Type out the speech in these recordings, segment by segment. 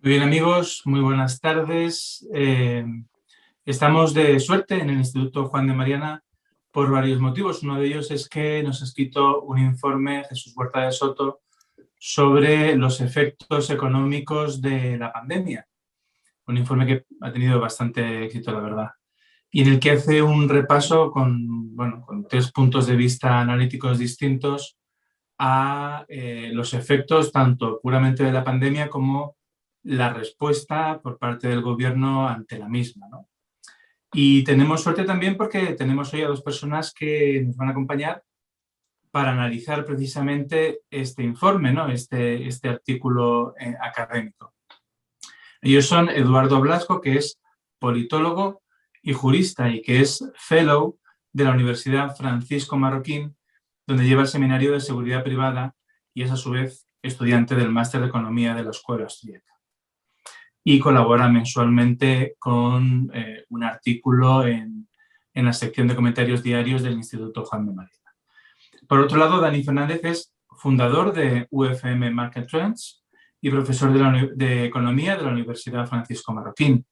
Muy bien, amigos, muy buenas tardes. Estamos de suerte en el Instituto Juan de Mariana por varios motivos. Uno de ellos es que nos ha escrito un informe Jesús Huerta de Soto sobre los efectos económicos de la pandemia. Un informe que ha tenido bastante éxito, la verdad, y en el que hace un repaso con 3 puntos de vista analíticos distintos a los efectos tanto puramente de la pandemia como la respuesta por parte del gobierno ante la misma, ¿no? Y tenemos suerte también porque tenemos hoy a 2 personas que nos van a acompañar para analizar precisamente este informe, ¿no? Este artículo académico. Ellos son Eduardo Blasco, que es politólogo y jurista y que es fellow de la Universidad Francisco Marroquín, donde lleva el seminario de seguridad privada y es a su vez estudiante del máster de economía de la Escuela Austríaca. Y colabora mensualmente con un artículo en la sección de comentarios diarios del Instituto Juan de Mariana. Por otro lado, Dani Fernández es fundador de UFM Market Trends y profesor de economía de la Universidad Francisco Marroquín.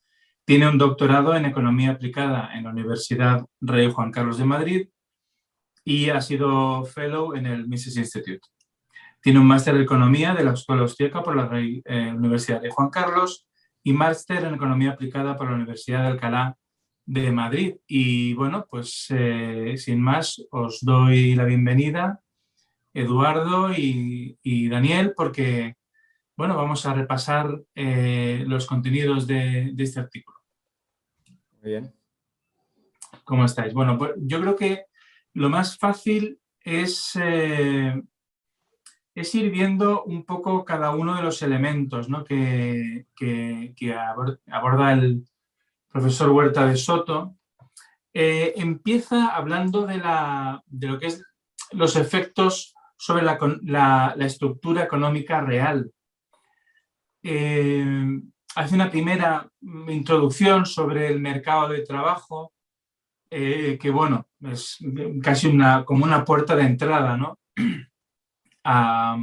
Tiene un doctorado en economía aplicada en la Universidad Rey Juan Carlos de Madrid y ha sido fellow en el Mises Institute. Tiene un máster de economía de la Escuela Austríaca por la Universidad de Juan Carlos y máster en economía aplicada por la Universidad de Alcalá de Madrid. Y bueno, pues sin más, os doy la bienvenida, Eduardo y Daniel, porque bueno, vamos a repasar los contenidos de este artículo. Muy bien. ¿Cómo estáis? Bueno, pues yo creo que lo más fácil es ir viendo un poco cada uno de los elementos, ¿no? que aborda el profesor Huerta de Soto. Empieza hablando de lo que es los efectos sobre la estructura económica real. Hace una primera introducción sobre el mercado de trabajo, que bueno, es casi como una puerta de entrada, ¿no? a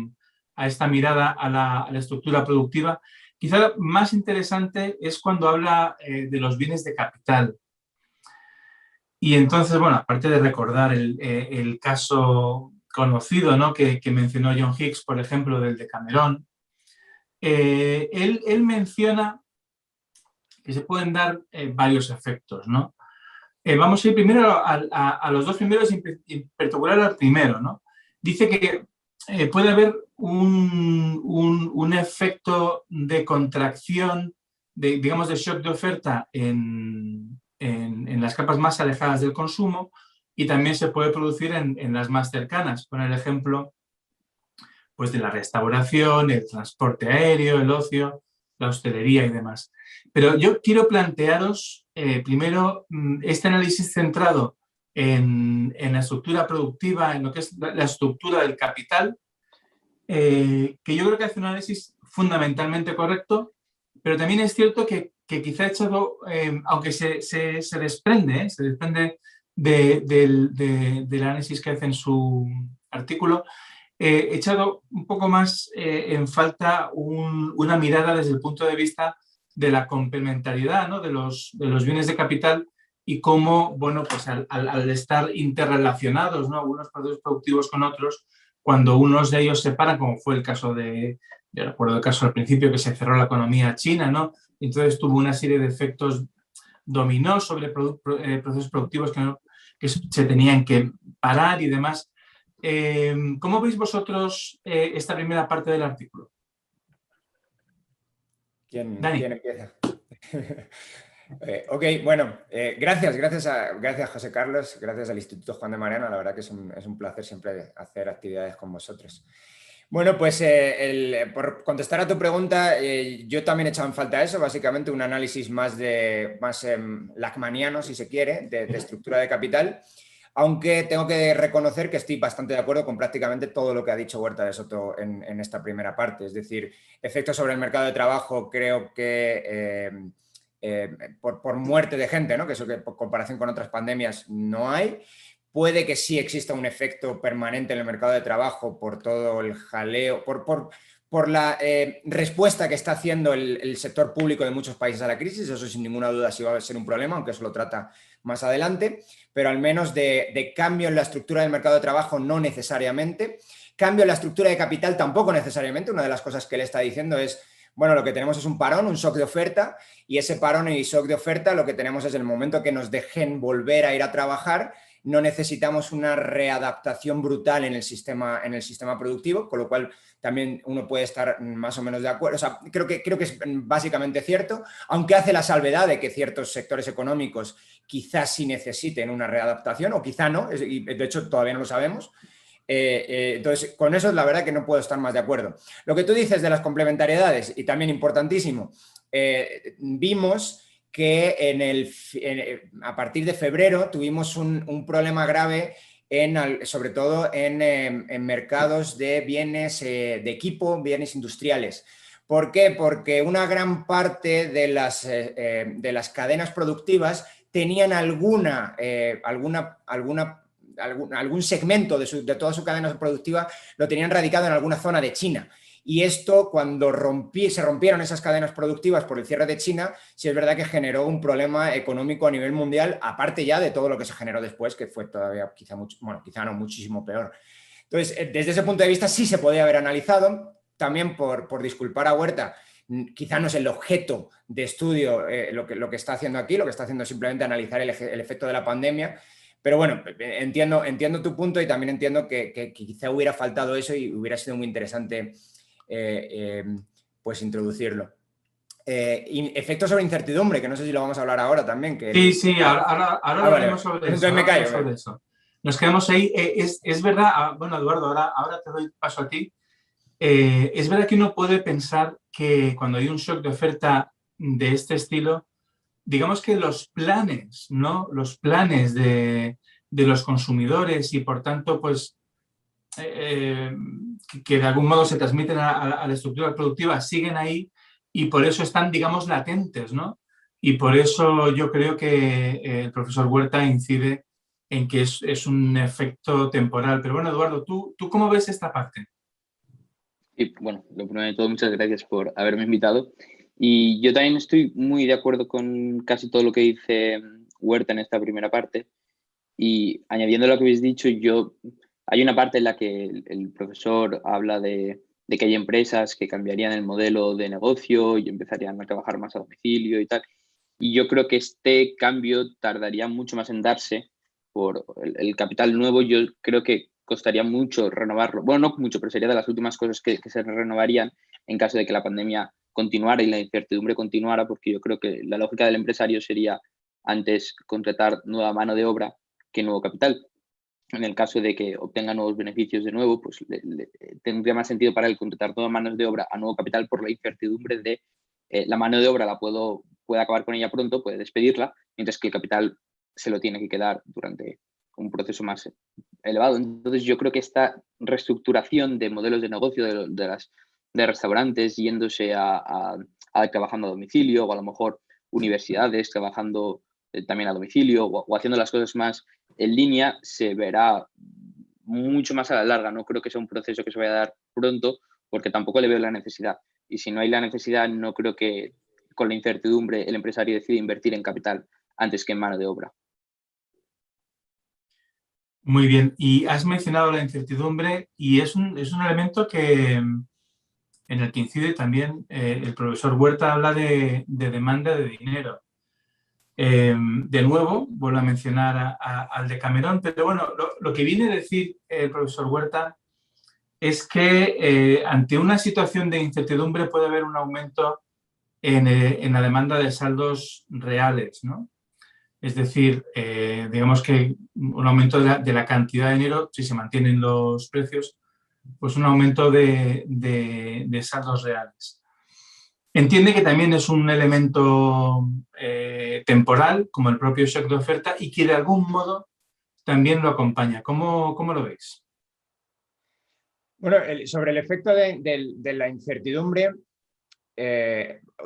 esta mirada a la estructura productiva. Quizá más interesante es cuando habla de los bienes de capital. Y entonces, bueno, aparte de recordar el caso conocido, ¿no? que mencionó John Hicks, por ejemplo, del Decamerón, él menciona que se pueden dar varios efectos, ¿no? Vamos a ir primero a los dos primeros, en particular al primero, ¿no? Dice que puede haber un efecto de contracción, digamos, de shock de oferta en las capas más alejadas del consumo y también se puede producir en las más cercanas. Con el ejemplo pues, de la restauración, el transporte aéreo, el ocio, la hostelería y demás. Pero yo quiero plantearos primero este análisis centrado en la estructura productiva, en lo que es la estructura del capital, que yo creo que hace un análisis fundamentalmente correcto, pero también es cierto que quizá ha echado, aunque se desprende del análisis que hace en su artículo, he echado un poco más en falta una mirada desde el punto de vista de la complementariedad, ¿no? de los bienes de capital y cómo, bueno, pues al estar interrelacionados, ¿no? Algunos procesos productivos con otros, cuando unos de ellos se paran, como fue el caso yo recuerdo el caso al principio que se cerró la economía china, ¿no? Entonces tuvo una serie de efectos dominó sobre procesos productivos que se tenían que parar y demás. ¿Cómo veis vosotros esta primera parte del artículo? ¿Quién Dani. empieza? Ok, bueno, gracias José Carlos, gracias al Instituto Juan de Mariana, la verdad que es un placer siempre hacer actividades con vosotros. Bueno, pues por contestar a tu pregunta, yo también he echado en falta eso, básicamente un análisis más lachmaniano, si se quiere, de estructura de capital, aunque tengo que reconocer que estoy bastante de acuerdo con prácticamente todo lo que ha dicho Huerta de Soto en esta primera parte, es decir, efectos sobre el mercado de trabajo, creo que por muerte de gente, ¿no? Que eso que por comparación con otras pandemias no hay. Puede que sí exista un efecto permanente en el mercado de trabajo por todo el jaleo, por por la respuesta que está haciendo el sector público de muchos países a la crisis. Eso sin ninguna duda sí va a ser un problema, aunque eso lo trata más adelante, pero al menos de cambio en la estructura del mercado de trabajo no necesariamente. Cambio en la estructura de capital tampoco necesariamente. Una de las cosas que él está diciendo es, bueno, lo que tenemos es un parón, un shock de oferta, y ese parón y shock de oferta lo que tenemos es el momento que nos dejen volver a ir a trabajar. No necesitamos una readaptación brutal en el sistema productivo, con lo cual también uno puede estar más o menos de acuerdo. O sea, creo que es básicamente cierto, aunque hace la salvedad de que ciertos sectores económicos quizás sí necesiten una readaptación o quizá no, y de hecho todavía no lo sabemos. Entonces, con eso la verdad que no puedo estar más de acuerdo. Lo que tú dices de las complementariedades, y también importantísimo, vimos que a partir de febrero tuvimos un problema grave sobre todo en mercados de bienes de equipo, bienes industriales. ¿Por qué? Porque una gran parte de las cadenas productivas tenían algún segmento de toda su cadena productiva lo tenían radicado en alguna zona de China. Y esto, cuando se rompieron esas cadenas productivas por el cierre de China, sí es verdad que generó un problema económico a nivel mundial, aparte ya de todo lo que se generó después, que fue todavía quizá no muchísimo peor. Entonces, desde ese punto de vista sí se podía haber analizado, también por disculpar a Huerta, quizá no es el objeto de estudio lo que está haciendo aquí, lo que está haciendo es simplemente analizar el efecto de la pandemia. Pero bueno, entiendo tu punto y también entiendo que quizá hubiera faltado eso y hubiera sido muy interesante pues introducirlo. Efectos sobre incertidumbre, que no sé si lo vamos a hablar ahora también. Sí, ahora hablaremos sobre eso. Entonces me callo. Sobre eso. Nos quedamos ahí. Es verdad, bueno, Eduardo, ahora te doy paso a ti. Es verdad que uno puede pensar que cuando hay un shock de oferta de este estilo, digamos que los planes, ¿no? Los planes de los consumidores y por tanto, pues, que de algún modo se transmiten a la estructura productiva siguen ahí y por eso están, digamos, latentes, ¿no? Y por eso yo creo que el profesor Huerta incide en que es un efecto temporal. Pero bueno, Eduardo, ¿tú cómo ves esta parte? Y bueno, lo primero de todo, muchas gracias por haberme invitado. Y yo también estoy muy de acuerdo con casi todo lo que dice Huerta en esta primera parte. Y añadiendo lo que habéis dicho, hay una parte en la que el profesor habla de que hay empresas que cambiarían el modelo de negocio y empezarían a trabajar más a domicilio y tal. Y yo creo que este cambio tardaría mucho más en darse por el capital nuevo. Yo creo que costaría mucho renovarlo. Bueno, no mucho, pero sería de las últimas cosas que se renovarían en caso de que la pandemia continuara y la incertidumbre continuara, porque yo creo que la lógica del empresario sería antes contratar nueva mano de obra que nuevo capital. En el caso de que obtenga nuevos beneficios de nuevo, pues tendría más sentido para él contratar nuevas manos de obra a nuevo capital por la incertidumbre de la mano de obra puede acabar con ella pronto, puede despedirla, mientras que el capital se lo tiene que quedar durante un proceso más elevado. Entonces yo creo que esta reestructuración de modelos de negocio de restaurantes yéndose a trabajando a domicilio, o a lo mejor universidades trabajando también a domicilio, o haciendo las cosas más en línea, se verá mucho más a la larga. No creo que sea un proceso que se vaya a dar pronto, porque tampoco le veo la necesidad. Y si no hay la necesidad, no creo que con la incertidumbre el empresario decida invertir en capital antes que en mano de obra. Muy bien, y has mencionado la incertidumbre y es un elemento en el que incide también el profesor Huerta. Habla de demanda de dinero. De nuevo, vuelvo a mencionar al Decamerón, pero bueno, lo que viene a decir el profesor Huerta es que ante una situación de incertidumbre puede haber un aumento en la demanda de saldos reales, ¿no? Es decir, digamos que un aumento de la cantidad de dinero, si se mantienen los precios, pues un aumento de saldos reales. Entiende que también es un elemento temporal, como el propio shock de oferta, y que de algún modo también lo acompaña. ¿Cómo lo veis? Bueno, sobre el efecto de la incertidumbre,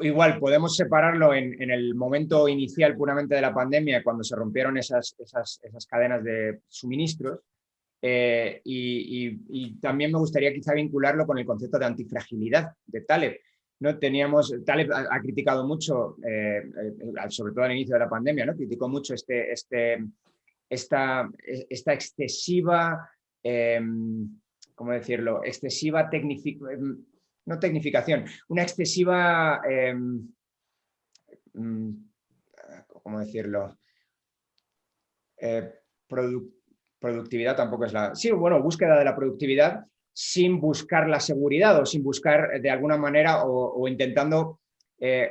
igual podemos separarlo en el momento inicial puramente de la pandemia, cuando se rompieron esas cadenas de suministros, y también me gustaría quizá vincularlo con el concepto de antifragilidad de Taleb. ¿No? Taleb ha criticado mucho, sobre todo al inicio de la pandemia, ¿no? Criticó mucho esta excesiva, ¿cómo decirlo? Excesiva no tecnificación, una excesiva, ¿cómo decirlo? Productividad tampoco es la... Sí, bueno, búsqueda de la productividad sin buscar la seguridad o sin buscar de alguna manera o intentando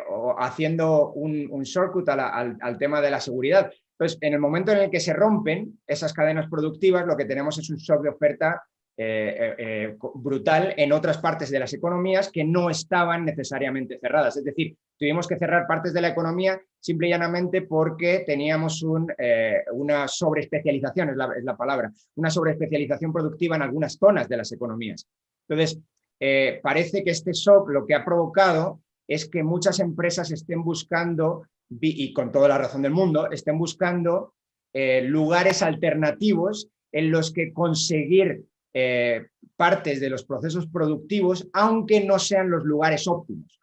o haciendo un shortcut al tema de la seguridad. Entonces, en el momento en el que se rompen esas cadenas productivas, lo que tenemos es un shock de oferta brutal en otras partes de las economías que no estaban necesariamente cerradas. Es decir, tuvimos que cerrar partes de la economía simple y llanamente porque teníamos una sobreespecialización, es la palabra, una sobreespecialización productiva en algunas zonas de las economías. Entonces, parece que este shock lo que ha provocado es que muchas empresas estén buscando, y con toda la razón del mundo, estén buscando lugares alternativos en los que conseguir partes de los procesos productivos, aunque no sean los lugares óptimos.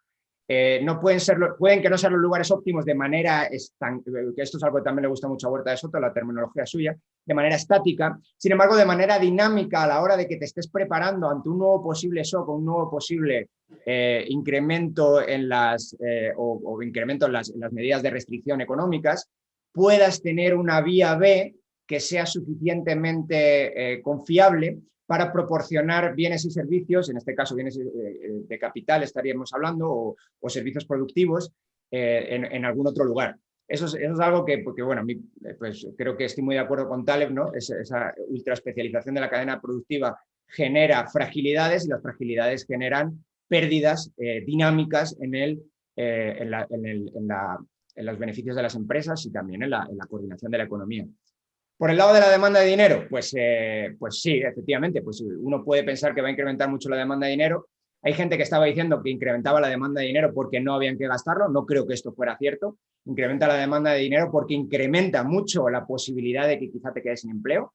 No pueden que no sean los lugares óptimos de manera, que esto es algo que también le gusta mucho a Huerta de Soto, la terminología suya, de manera estática, sin embargo, de manera dinámica a la hora de que te estés preparando ante un nuevo posible shock o un nuevo posible incremento o incremento en las medidas de restricción económicas, puedas tener una vía B que sea suficientemente confiable para proporcionar bienes y servicios, en este caso bienes de capital estaríamos hablando, o servicios productivos en algún otro lugar. Eso es algo que bueno, pues creo que estoy muy de acuerdo con Taleb, ¿no? Esa ultraespecialización de la cadena productiva genera fragilidades y las fragilidades generan pérdidas dinámicas en los beneficios de las empresas y también en la coordinación de la economía. Por el lado de la demanda de dinero, pues sí, efectivamente, pues uno puede pensar que va a incrementar mucho la demanda de dinero. Hay gente que estaba diciendo que incrementaba la demanda de dinero porque no habían que gastarlo. No creo que esto fuera cierto. Incrementa la demanda de dinero porque incrementa mucho la posibilidad de que quizá te quedes sin empleo.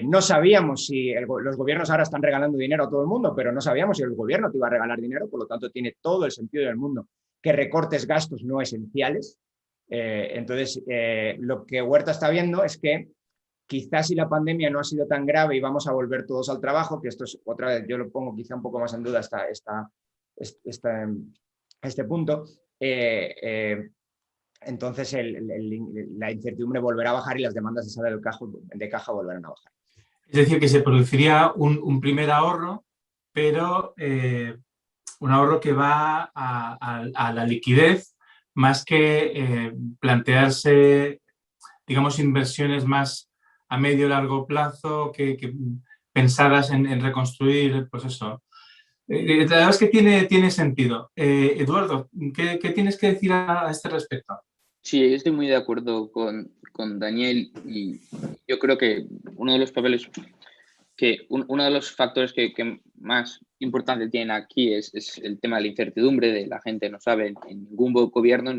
No sabíamos si los gobiernos ahora están regalando dinero a todo el mundo, pero no sabíamos si el gobierno te iba a regalar dinero, por lo tanto tiene todo el sentido del mundo que recortes gastos no esenciales. Entonces, lo que Huerta está viendo es que quizás si la pandemia no ha sido tan grave y vamos a volver todos al trabajo, que esto es otra vez, yo lo pongo quizá un poco más en duda este punto, entonces la incertidumbre volverá a bajar y las demandas de sala de caja volverán a bajar. Es decir, que se produciría un primer ahorro, pero un ahorro que va a la liquidez más que plantearse, digamos, inversiones más a medio y largo plazo que pensadas en reconstruir, pues eso. La verdad es que tiene sentido. Eduardo, ¿qué tienes que decir a este respecto? Sí, estoy muy de acuerdo con Daniel y yo creo que uno de los papeles uno de los factores que más importante tienen aquí es el tema de la incertidumbre, de la gente no sabe en ningún gobierno,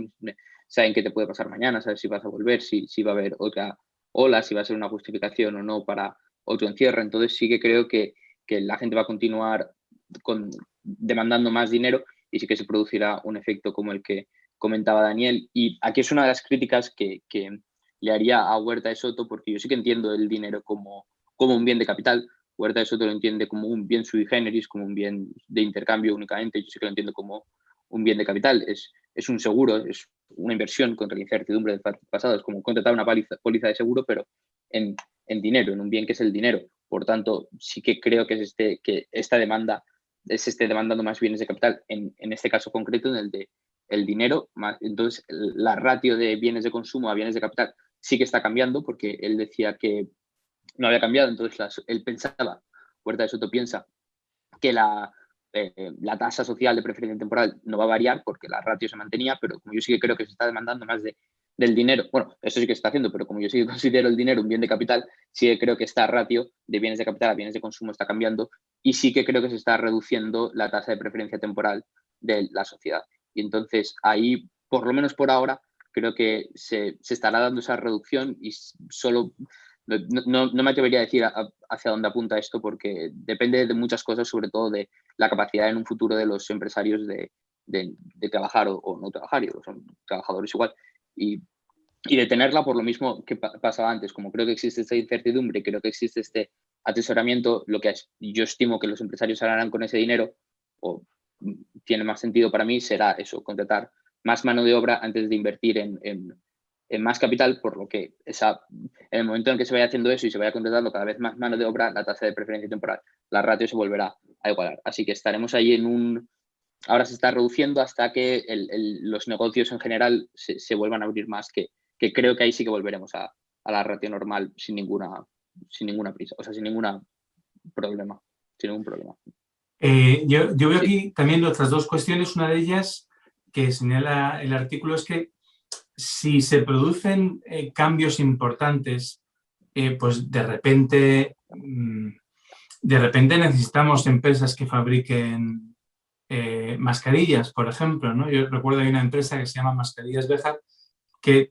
saben qué te puede pasar mañana, sabes si vas a volver, si va a haber otra ola, si va a ser una justificación o no para otro encierro. Entonces sí que creo que la gente va a continuar demandando más dinero y sí que se producirá un efecto como el que comentaba Daniel. Y aquí es una de las críticas que le haría a Huerta de Soto, porque yo sí que entiendo el dinero como un bien de capital. Huerta de Soto lo entiende como un bien sui generis, como un bien de intercambio únicamente. Yo sí que lo entiendo como un bien de capital. Es un seguro, es una inversión contra la incertidumbre del pasado. Es como contratar una póliza de seguro, pero en dinero, en un bien que es el dinero. Por tanto, sí que creo que esta demanda se esté demandando más bienes de capital. En este caso concreto, en el de el dinero. Entonces, la ratio de bienes de consumo a bienes de capital sí que está cambiando, porque él decía que no había cambiado, entonces él pensaba, Huerta de Soto piensa, que la tasa social de preferencia temporal no va a variar porque la ratio se mantenía, pero como yo sí que creo que se está demandando más del dinero, bueno, eso sí que se está haciendo, pero como yo sí que considero el dinero un bien de capital, sí que creo que esta ratio de bienes de capital a bienes de consumo está cambiando y sí que creo que se está reduciendo la tasa de preferencia temporal de la sociedad. Y entonces ahí, por lo menos por ahora, creo que se estará dando esa reducción y solo no me atrevería a decir hacia dónde apunta esto, porque depende de muchas cosas, sobre todo de la capacidad en un futuro de los empresarios de trabajar o no trabajar, y son trabajadores igual, y de tenerla por lo mismo que pasaba antes. Como creo que existe esta incertidumbre, creo que existe este atesoramiento, lo que yo estimo que los empresarios harán con ese dinero, o tiene más sentido para mí, será eso, contratar más mano de obra antes de invertir en más capital, por lo que en el momento en que se vaya haciendo eso y se vaya contratando cada vez más mano de obra, la tasa de preferencia temporal, la ratio se volverá a igualar. Así que estaremos ahí ahora se está reduciendo hasta que los negocios en general se vuelvan a abrir más, que creo que ahí sí que volveremos a la ratio normal sin ninguna prisa, o sea, sin ningún problema. Yo veo aquí también otras dos cuestiones. Una de ellas que señala el artículo es que si se producen cambios importantes, pues de repente necesitamos empresas que fabriquen mascarillas, por ejemplo, ¿no? Yo recuerdo hay una empresa que se llama Mascarillas Béjar que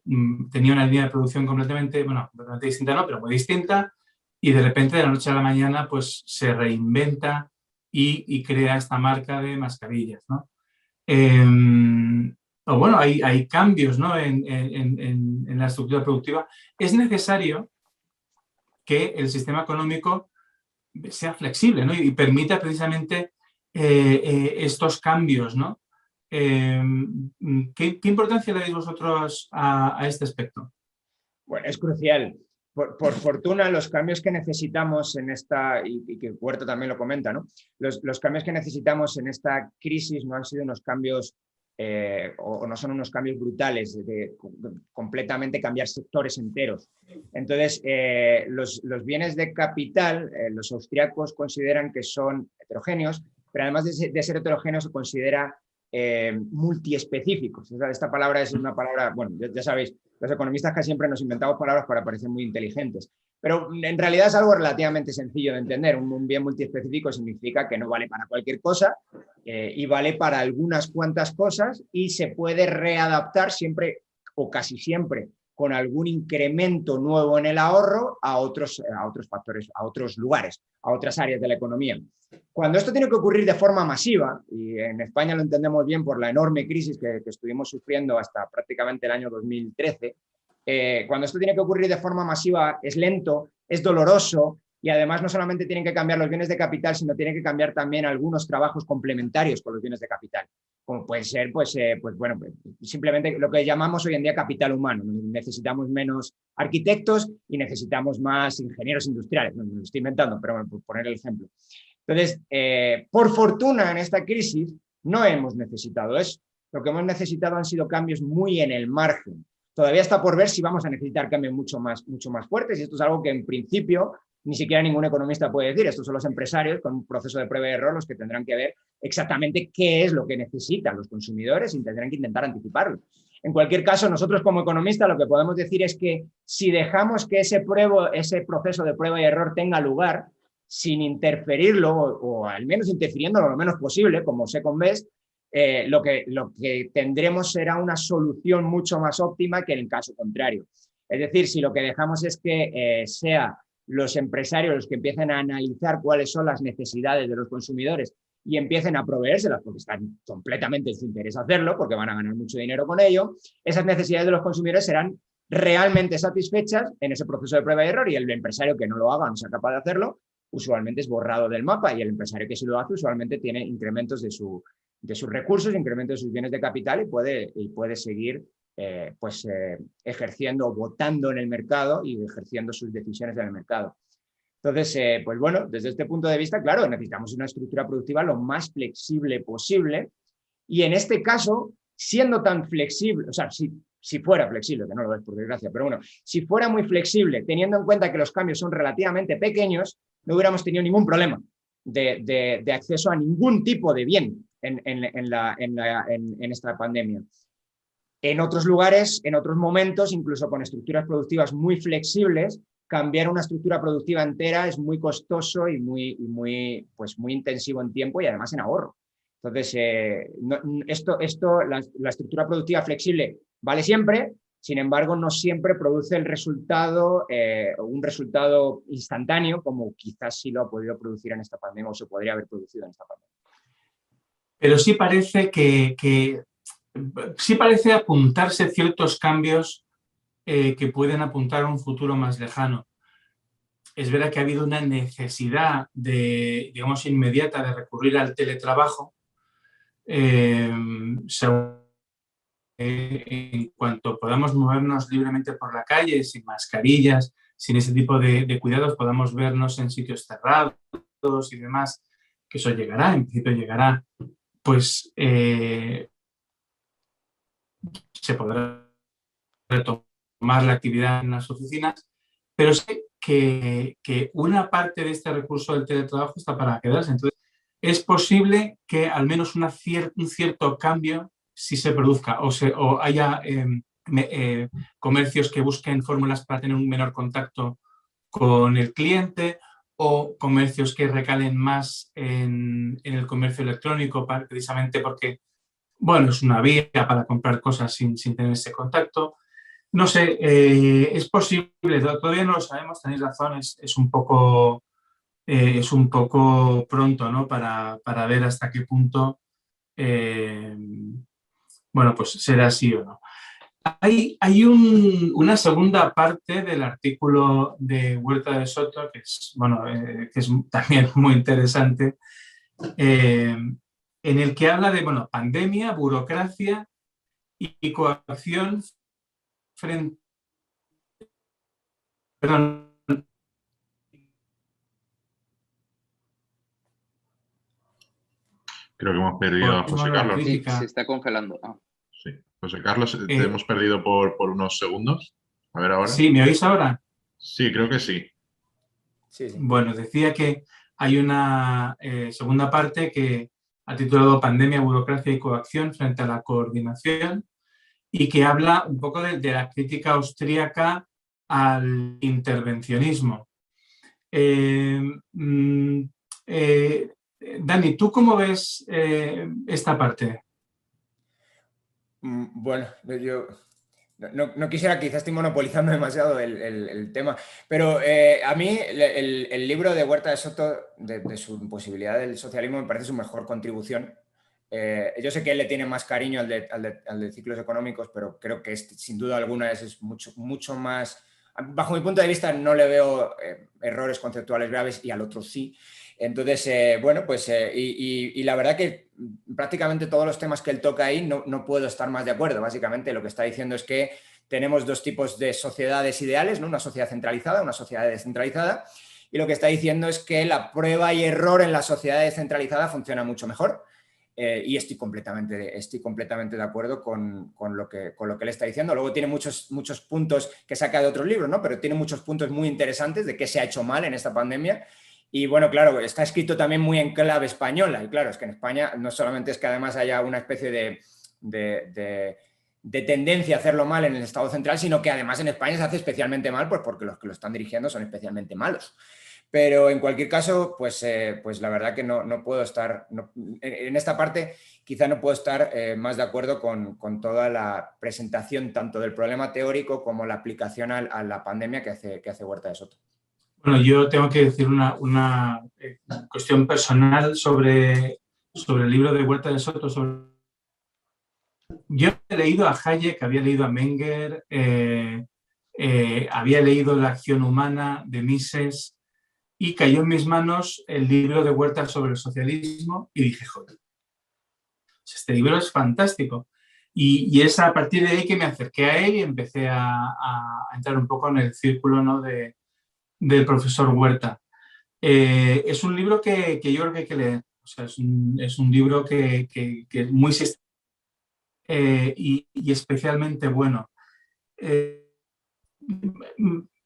tenía una línea de producción completamente distinta, no, pero muy distinta, y de repente de la noche a la mañana pues se reinventa y crea esta marca de mascarillas, ¿no? O bueno, hay cambios, ¿no? en la estructura productiva. Es necesario que el sistema económico sea flexible, ¿no? Y permita precisamente estos cambios, ¿no? ¿Qué importancia le dais vosotros a este aspecto? Bueno, es crucial. Por fortuna, los cambios que necesitamos en esta, y que Huerta también lo comenta, ¿no? Los cambios que necesitamos en esta crisis no han sido unos cambios o no son unos cambios brutales de completamente cambiar sectores enteros. Entonces, los bienes de capital, los austriacos consideran que son heterogéneos, pero además de ser heterogéneos se considera multiespecíficos. O sea, esta palabra es una palabra, bueno, ya sabéis, los economistas casi siempre nos inventamos palabras para parecer muy inteligentes, pero en realidad es algo relativamente sencillo de entender. Un bien multiespecífico significa que no vale para cualquier cosa y vale para algunas cuantas cosas y se puede readaptar siempre o casi siempre con algún incremento nuevo en el ahorro a otros factores, a otros lugares, a otras áreas de la economía. Cuando esto tiene que ocurrir de forma masiva, y en España lo entendemos bien por la enorme crisis que estuvimos sufriendo hasta prácticamente el año 2013, cuando esto tiene que ocurrir de forma masiva es lento, es doloroso y además no solamente tienen que cambiar los bienes de capital, sino tienen que cambiar también algunos trabajos complementarios con los bienes de capital, como puede ser, simplemente lo que llamamos hoy en día capital humano. Necesitamos menos arquitectos y necesitamos más ingenieros industriales. No lo estoy inventando, pero bueno, por poner el ejemplo. Entonces, por fortuna en esta crisis no hemos necesitado eso. Lo que hemos necesitado han sido cambios muy en el margen. Todavía está por ver si vamos a necesitar cambios mucho más fuertes, y esto es algo que en principio ni siquiera ningún economista puede decir. Estos son los empresarios con un proceso de prueba y error los que tendrán que ver exactamente qué es lo que necesitan los consumidores y tendrán que intentar anticiparlo. En cualquier caso, nosotros como economistas lo que podemos decir es que si dejamos que ese proceso de prueba y error tenga lugar, sin interferirlo o al menos interfiriéndolo lo menos posible, como Second-Best, lo que tendremos será una solución mucho más óptima que en el caso contrario. Es decir, si lo que dejamos es que sea los empresarios los que empiecen a analizar cuáles son las necesidades de los consumidores y empiecen a proveérselas porque están completamente en su interés hacerlo, porque van a ganar mucho dinero con ello, esas necesidades de los consumidores serán realmente satisfechas en ese proceso de prueba y error, y el empresario que no lo haga, no sea capaz de hacerlo, usualmente es borrado del mapa, y el empresario que sí lo hace usualmente tiene incrementos de sus recursos, incrementos de sus bienes de capital y puede seguir ejerciendo, votando en el mercado y ejerciendo sus decisiones en el mercado. Entonces, pues bueno, desde este punto de vista, claro, necesitamos una estructura productiva lo más flexible posible, y en este caso, siendo tan flexible, o sea, si fuera flexible, que no lo es por desgracia, pero bueno, si fuera muy flexible, teniendo en cuenta que los cambios son relativamente pequeños, no hubiéramos tenido ningún problema de acceso a ningún tipo de bien en esta pandemia. En otros lugares, en otros momentos, incluso con estructuras productivas muy flexibles, cambiar una estructura productiva entera es muy costoso y muy intensivo en tiempo y además en ahorro. Entonces, la estructura productiva flexible vale siempre, Sin embargo, no siempre produce el resultado, un resultado instantáneo, como quizás sí lo ha podido producir en esta pandemia o se podría haber producido en esta pandemia. Pero sí parece sí parece apuntarse ciertos cambios que pueden apuntar a un futuro más lejano. Es verdad que ha habido una necesidad digamos, inmediata de recurrir al teletrabajo. En cuanto podamos movernos libremente por la calle, sin mascarillas, sin ese tipo de cuidados, podamos vernos en sitios cerrados y demás, que eso llegará, en principio llegará, pues se podrá retomar la actividad en las oficinas, pero sé que una parte de este recurso del teletrabajo está para quedarse. Entonces, es posible que al menos un cierto cambio sí se produzca o haya comercios que busquen fórmulas para tener un menor contacto con el cliente o comercios que recalen más en el comercio electrónico precisamente porque, bueno, es una vía para comprar cosas sin tener ese contacto. No sé, es posible, todavía no lo sabemos, tenéis razón, es un poco pronto, ¿no? Para ver hasta qué punto bueno, pues será así o no. Hay una segunda parte del artículo de Huerta de Soto que es, bueno, que es también muy interesante, en el que habla de, bueno, pandemia, burocracia y coacción frente... Perdón. Creo que hemos perdido a José Carlos. Sí, se está congelando. Sí. José Carlos, te hemos perdido por unos segundos. A ver ahora. Sí, ¿me oís ahora? Sí, creo que sí. Sí, sí. Bueno, decía que hay una segunda parte que ha titulado Pandemia, burocracia y coacción frente a la coordinación y que habla un poco de la crítica austríaca al intervencionismo. Dani, ¿tú cómo ves esta parte? Bueno, yo no quisiera, quizás estoy monopolizando demasiado el tema, pero a mí el libro de Huerta de Soto, de su posibilidad del socialismo, me parece su mejor contribución. Yo sé que él le tiene más cariño al de ciclos económicos, pero creo que sin duda alguna es mucho más... Bajo mi punto de vista no le veo errores conceptuales graves y al otro sí. Entonces, bueno, pues y la verdad que prácticamente todos los temas que él toca ahí no puedo estar más de acuerdo. Básicamente lo que está diciendo es que tenemos dos tipos de sociedades ideales, ¿no? Una sociedad centralizada, una sociedad descentralizada, y lo que está diciendo es que la prueba y error en la sociedad descentralizada funciona mucho mejor. Y estoy completamente de acuerdo con lo que él está diciendo. Luego tiene muchos puntos que saca de otros libros, ¿no? Pero tiene muchos puntos muy interesantes de qué se ha hecho mal en esta pandemia. Y bueno, claro, está escrito también muy en clave española. Y claro, es que en España no solamente es que además haya una especie de tendencia a hacerlo mal en el Estado central, sino que además en España se hace especialmente mal, pues porque los que lo están dirigiendo son especialmente malos. Pero en cualquier caso, pues la verdad que no puedo estar, en esta parte quizá no puedo estar más de acuerdo con toda la presentación tanto del problema teórico como la aplicación a la pandemia que hace Huerta de Soto. Bueno, yo tengo que decir una cuestión personal sobre el libro de Huerta de Soto. Yo he leído a Hayek, había leído a Menger, había leído La acción humana de Mises, y cayó en mis manos el libro de Huerta sobre el socialismo y dije, joder, este libro es fantástico. Y es a partir de ahí que me acerqué a él y empecé a entrar un poco en el círculo, ¿no? del profesor Huerta. Es un libro que yo creo que hay que leer. O sea, es un libro que es muy y especialmente bueno.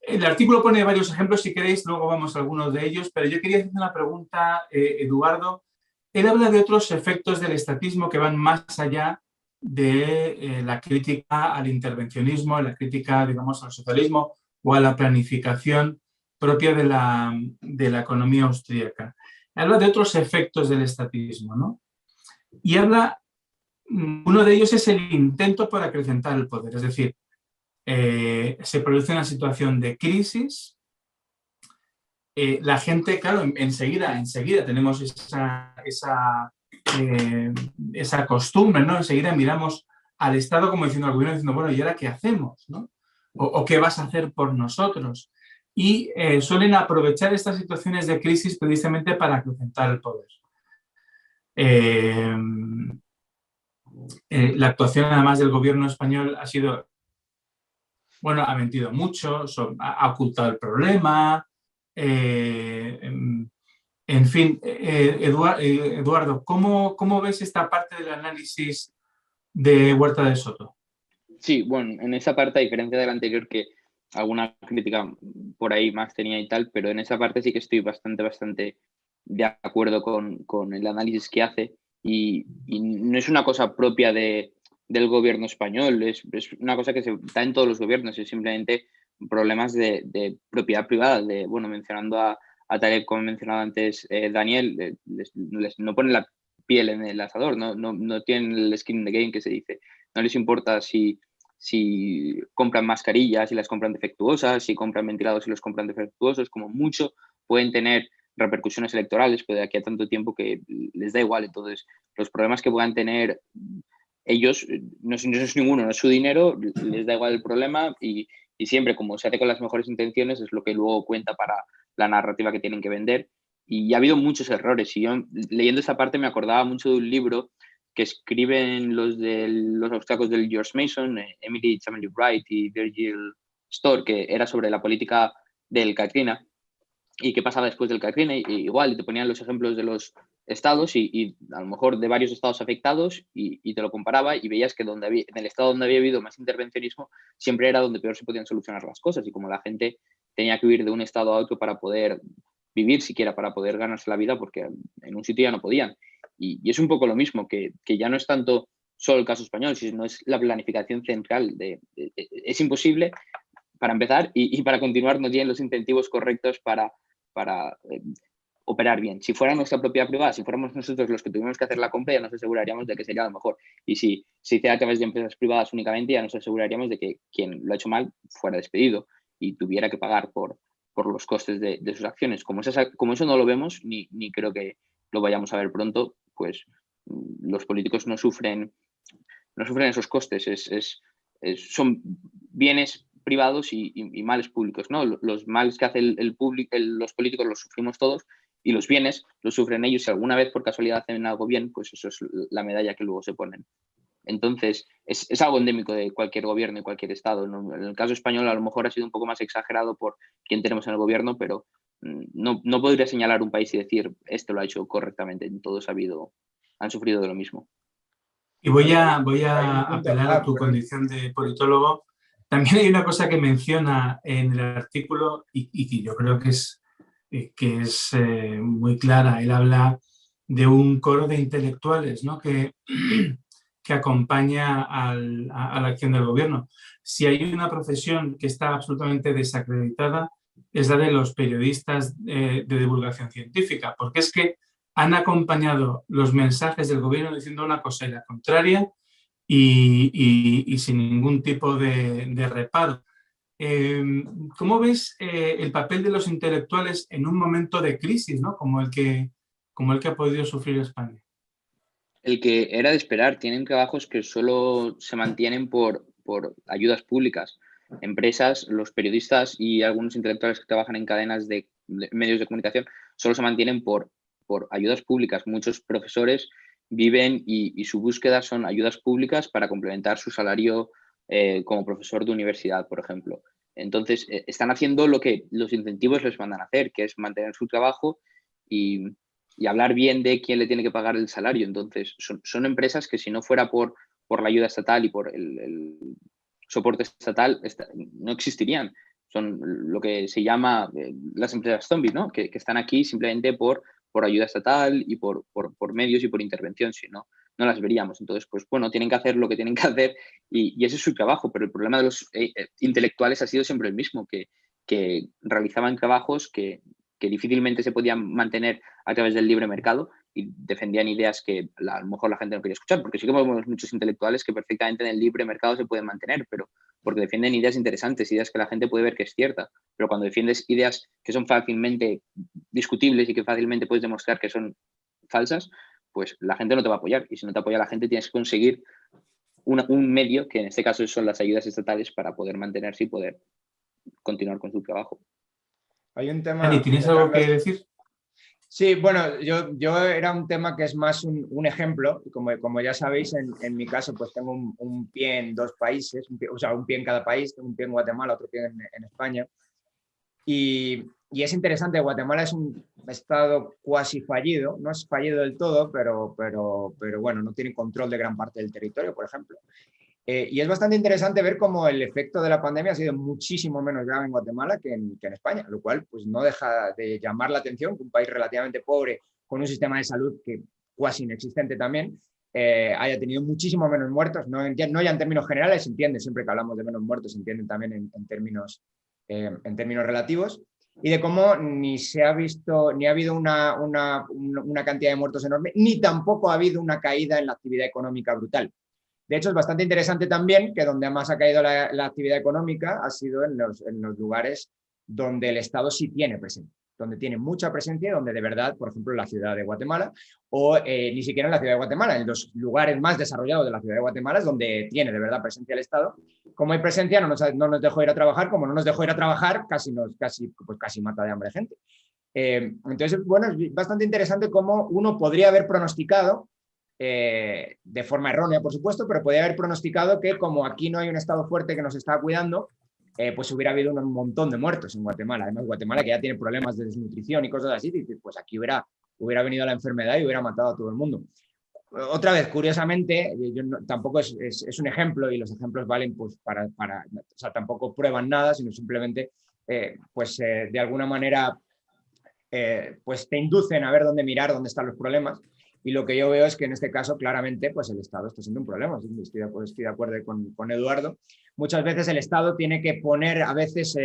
El artículo pone varios ejemplos, si queréis, luego vamos a algunos de ellos, pero yo quería hacer una pregunta, Eduardo. Él habla de otros efectos del estatismo que van más allá de la crítica al intervencionismo, la crítica, digamos, al socialismo o a la planificación propia de la economía austríaca. Habla de otros efectos del estatismo, ¿no? Y uno de ellos es el intento por acrecentar el poder, es decir, se produce una situación de crisis. La gente, claro, enseguida tenemos esa costumbre, ¿no? Enseguida miramos al Estado como diciendo al gobierno, diciendo, bueno, ¿y ahora qué hacemos, no? ¿O qué vas a hacer por nosotros? Y suelen aprovechar estas situaciones de crisis precisamente para acrecentar el poder. La actuación, además, del gobierno español ha sido, bueno, ha mentido mucho, ha ocultado el problema. En fin, Eduardo, ¿cómo ves esta parte del análisis de Huerta de Soto? Sí, bueno, en esa parte, a diferencia de la anterior, que alguna crítica por ahí más tenía y tal, pero en esa parte sí que estoy bastante de acuerdo con el análisis que hace y no es una cosa propia del gobierno español, es una cosa que se da en todos los gobiernos, es simplemente problemas de propiedad privada, bueno, mencionando a Taleb, como he mencionado antes, Daniel, no ponen la piel en el asador, no tienen el skin in the game que se dice, no les importa si compran mascarillas y las compran defectuosas, si compran ventiladores y los compran defectuosos, como mucho pueden tener repercusiones electorales, pero de aquí a tanto tiempo que les da igual. Entonces, los problemas que puedan tener ellos, no es ninguno, no es su dinero, les da igual el problema y siempre, como se hace con las mejores intenciones, es lo que luego cuenta para la narrativa que tienen que vender. Y ha habido muchos errores. Y yo, leyendo esta parte, me acordaba mucho de un libro que escriben los de los obstáculos del George Mason, Emily Chamberlain Wright y Virgil Storr, que era sobre la política del Katrina y qué pasaba después del Katrina. Y igual, te ponían los ejemplos de los estados y a lo mejor de varios estados afectados y te lo comparaba y veías que en el estado donde había habido más intervencionismo siempre era donde peor se podían solucionar las cosas y como la gente tenía que huir de un estado a otro para poder vivir siquiera, para poder ganarse la vida, porque en un sitio ya no podían. Y es un poco lo mismo, que ya no es tanto solo el caso español, sino es la planificación central. Es imposible, para empezar, y para continuar no tienen los incentivos correctos para operar bien. Si fuera nuestra propiedad privada, si fuéramos nosotros los que tuvimos que hacer la compra, ya nos aseguraríamos de que sería lo mejor. Y si se hiciera a través de empresas privadas únicamente, ya nos aseguraríamos de que quien lo ha hecho mal fuera despedido y tuviera que pagar por los costes de sus acciones. Como eso no lo vemos, ni creo que lo vayamos a ver pronto, pues los políticos no sufren esos costes. Son bienes privados y males públicos, ¿no? Los males que hace los políticos los sufrimos todos y los bienes los sufren ellos. Si alguna vez por casualidad hacen algo bien, pues eso es la medalla que luego se ponen. Entonces, es algo endémico de cualquier gobierno y cualquier estado, ¿no? En el caso español a lo mejor ha sido un poco más exagerado por quién tenemos en el gobierno, pero no podría señalar un país y decir esto lo ha hecho correctamente. Todos han sufrido de lo mismo. Y voy a apelar a tu condición de politólogo. También hay una cosa que menciona en el artículo y que yo creo que es muy clara. Él habla de un coro de intelectuales, ¿no? que acompaña a la acción del gobierno. Si hay una profesión que está absolutamente desacreditada, es la de los periodistas de divulgación científica, porque es que han acompañado los mensajes del gobierno diciendo una cosa y la contraria y sin ningún tipo de reparo. ¿Cómo ves el papel de los intelectuales en un momento de crisis, ¿no? como el que ha podido sufrir España? El que era de esperar. Tienen trabajos que solo se mantienen por ayudas públicas. Empresas, los periodistas y algunos intelectuales que trabajan en cadenas de medios de comunicación solo se mantienen por ayudas públicas. Muchos profesores viven y su búsqueda son ayudas públicas para complementar su salario como profesor de universidad, por ejemplo. Entonces, están haciendo lo que los incentivos les mandan a hacer, que es mantener su trabajo y hablar bien de quién le tiene que pagar el salario. Entonces, son empresas que si no fuera por la ayuda estatal y por el soporte estatal, no existirían. Son lo que se llama las empresas zombies, ¿no? Que están aquí simplemente por ayuda estatal y por medios y por intervención, si no las veríamos. Entonces, pues bueno, tienen que hacer lo que tienen que hacer y ese es su trabajo, pero el problema de los intelectuales ha sido siempre el mismo, que realizaban trabajos que difícilmente se podían mantener a través del libre mercado y defendían ideas que a lo mejor la gente no quería escuchar, porque sí que vemos muchos intelectuales que perfectamente en el libre mercado se pueden mantener, pero porque defienden ideas interesantes, ideas que la gente puede ver que es cierta, pero cuando defiendes ideas que son fácilmente discutibles y que fácilmente puedes demostrar que son falsas, pues la gente no te va a apoyar, y si no te apoya la gente tienes que conseguir un medio, que en este caso son las ayudas estatales, para poder mantenerse y poder continuar con su trabajo. Hay un tema... Dani, ¿tienes algo que decir? Sí, bueno, yo era un tema que es más un ejemplo. Como ya sabéis, en mi caso pues tengo un pie en 2 países, o sea, un pie en cada país, tengo un pie en Guatemala, otro pie en España. Y es interesante, Guatemala es un estado cuasi fallido, no es fallido del todo, pero bueno, no tiene control de gran parte del territorio, por ejemplo. Y es bastante interesante ver cómo el efecto de la pandemia ha sido muchísimo menos grave en Guatemala que en España, lo cual pues, no deja de llamar la atención que un país relativamente pobre, con un sistema de salud que cuasi inexistente también, haya tenido muchísimo menos muertos, no ya en términos generales, se entiende, siempre que hablamos de menos muertos, se entienden también en términos relativos, y de cómo ni se ha visto, ni ha habido una cantidad de muertos enorme, ni tampoco ha habido una caída en la actividad económica brutal. De hecho, es bastante interesante también que donde más ha caído la actividad económica ha sido en los lugares donde el Estado sí tiene presencia, donde tiene mucha presencia y donde de verdad, por ejemplo, en la ciudad de Guatemala, o ni siquiera en la ciudad de Guatemala, en los lugares más desarrollados de la ciudad de Guatemala es donde tiene de verdad presencia el Estado. Como hay presencia, no nos dejó ir a trabajar, como no nos dejó ir a trabajar, casi mata de hambre gente. Entonces, bueno, es bastante interesante cómo uno podría haber pronosticado, de forma errónea, por supuesto, pero podría haber pronosticado que como aquí no hay un Estado fuerte que nos está cuidando, pues hubiera habido un montón de muertos en Guatemala. Además, Guatemala, que ya tiene problemas de desnutrición y cosas así, pues aquí hubiera venido la enfermedad y hubiera matado a todo el mundo. Otra vez, curiosamente, tampoco es un ejemplo, y los ejemplos valen pues o sea, tampoco prueban nada, sino simplemente de alguna manera pues te inducen a ver dónde mirar, dónde están los problemas. Y lo que yo veo es que en este caso, claramente, pues el Estado está siendo un problema. Estoy de acuerdo con Eduardo. Muchas veces el Estado tiene que poner a veces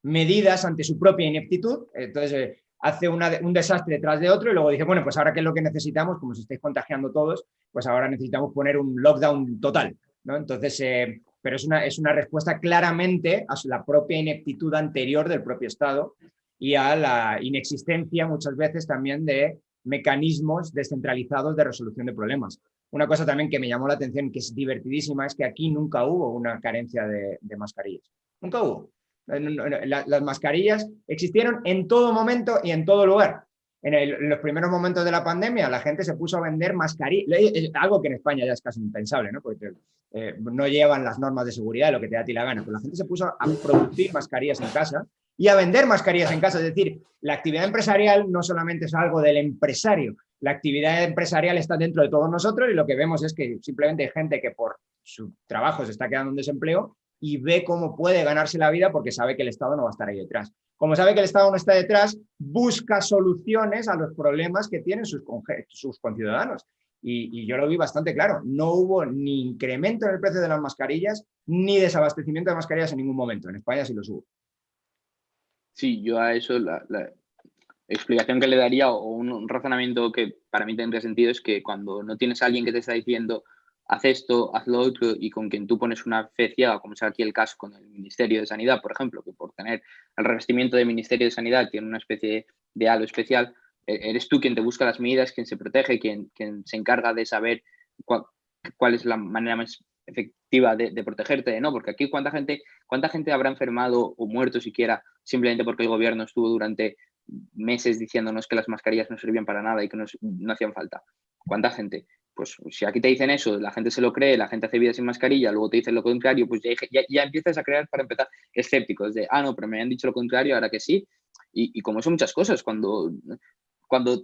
medidas ante su propia ineptitud. Entonces hace un desastre tras de otro y luego dice, bueno, pues ahora qué es lo que necesitamos, como se estáis contagiando todos, pues ahora necesitamos poner un lockdown total, ¿no? Entonces, pero es una respuesta claramente a la propia ineptitud anterior del propio Estado y a la inexistencia muchas veces también de mecanismos descentralizados de resolución de problemas. Una cosa también que me llamó la atención, que es divertidísima, es que aquí nunca hubo una carencia de mascarillas. Nunca hubo. Las mascarillas existieron en todo momento y en todo lugar. En los primeros momentos de la pandemia, la gente se puso a vender mascarillas, algo que en España ya es casi impensable, ¿no? Porque no llevan las normas de seguridad, lo que te da a ti la gana. Pero la gente se puso a producir mascarillas en casa y a vender mascarillas en casa. Es decir, la actividad empresarial no solamente es algo del empresario, la actividad empresarial está dentro de todos nosotros y lo que vemos es que simplemente hay gente que por su trabajo se está quedando en desempleo y ve cómo puede ganarse la vida porque sabe que el Estado no va a estar ahí detrás. Como sabe que el Estado no está detrás, busca soluciones a los problemas que tienen sus conciudadanos. Y yo lo vi bastante claro. No hubo ni incremento en el precio de las mascarillas, ni desabastecimiento de mascarillas en ningún momento. En España sí los hubo. Sí, yo a eso la explicación que le daría o un razonamiento que para mí tendría sentido es que cuando no tienes a alguien que te está diciendo haz esto, haz lo otro y con quien tú pones una fe ciega, como es aquí el caso con el Ministerio de Sanidad, por ejemplo, que por tener el revestimiento del Ministerio de Sanidad tiene una especie de halo especial, eres tú quien te busca las medidas, quien se protege, quien se encarga de saber cuál es la manera más efectiva de protegerte, ¿no? Porque aquí ¿cuánta gente habrá enfermado o muerto siquiera simplemente porque el gobierno estuvo durante meses diciéndonos que las mascarillas no servían para nada y que no hacían falta? ¿Cuánta gente? Pues si aquí te dicen eso, la gente se lo cree, la gente hace vida sin mascarilla, luego te dicen lo contrario, pues ya empiezas a crear, para empezar, escépticos de, no, pero me han dicho lo contrario, ahora que sí. Y como son muchas cosas, cuando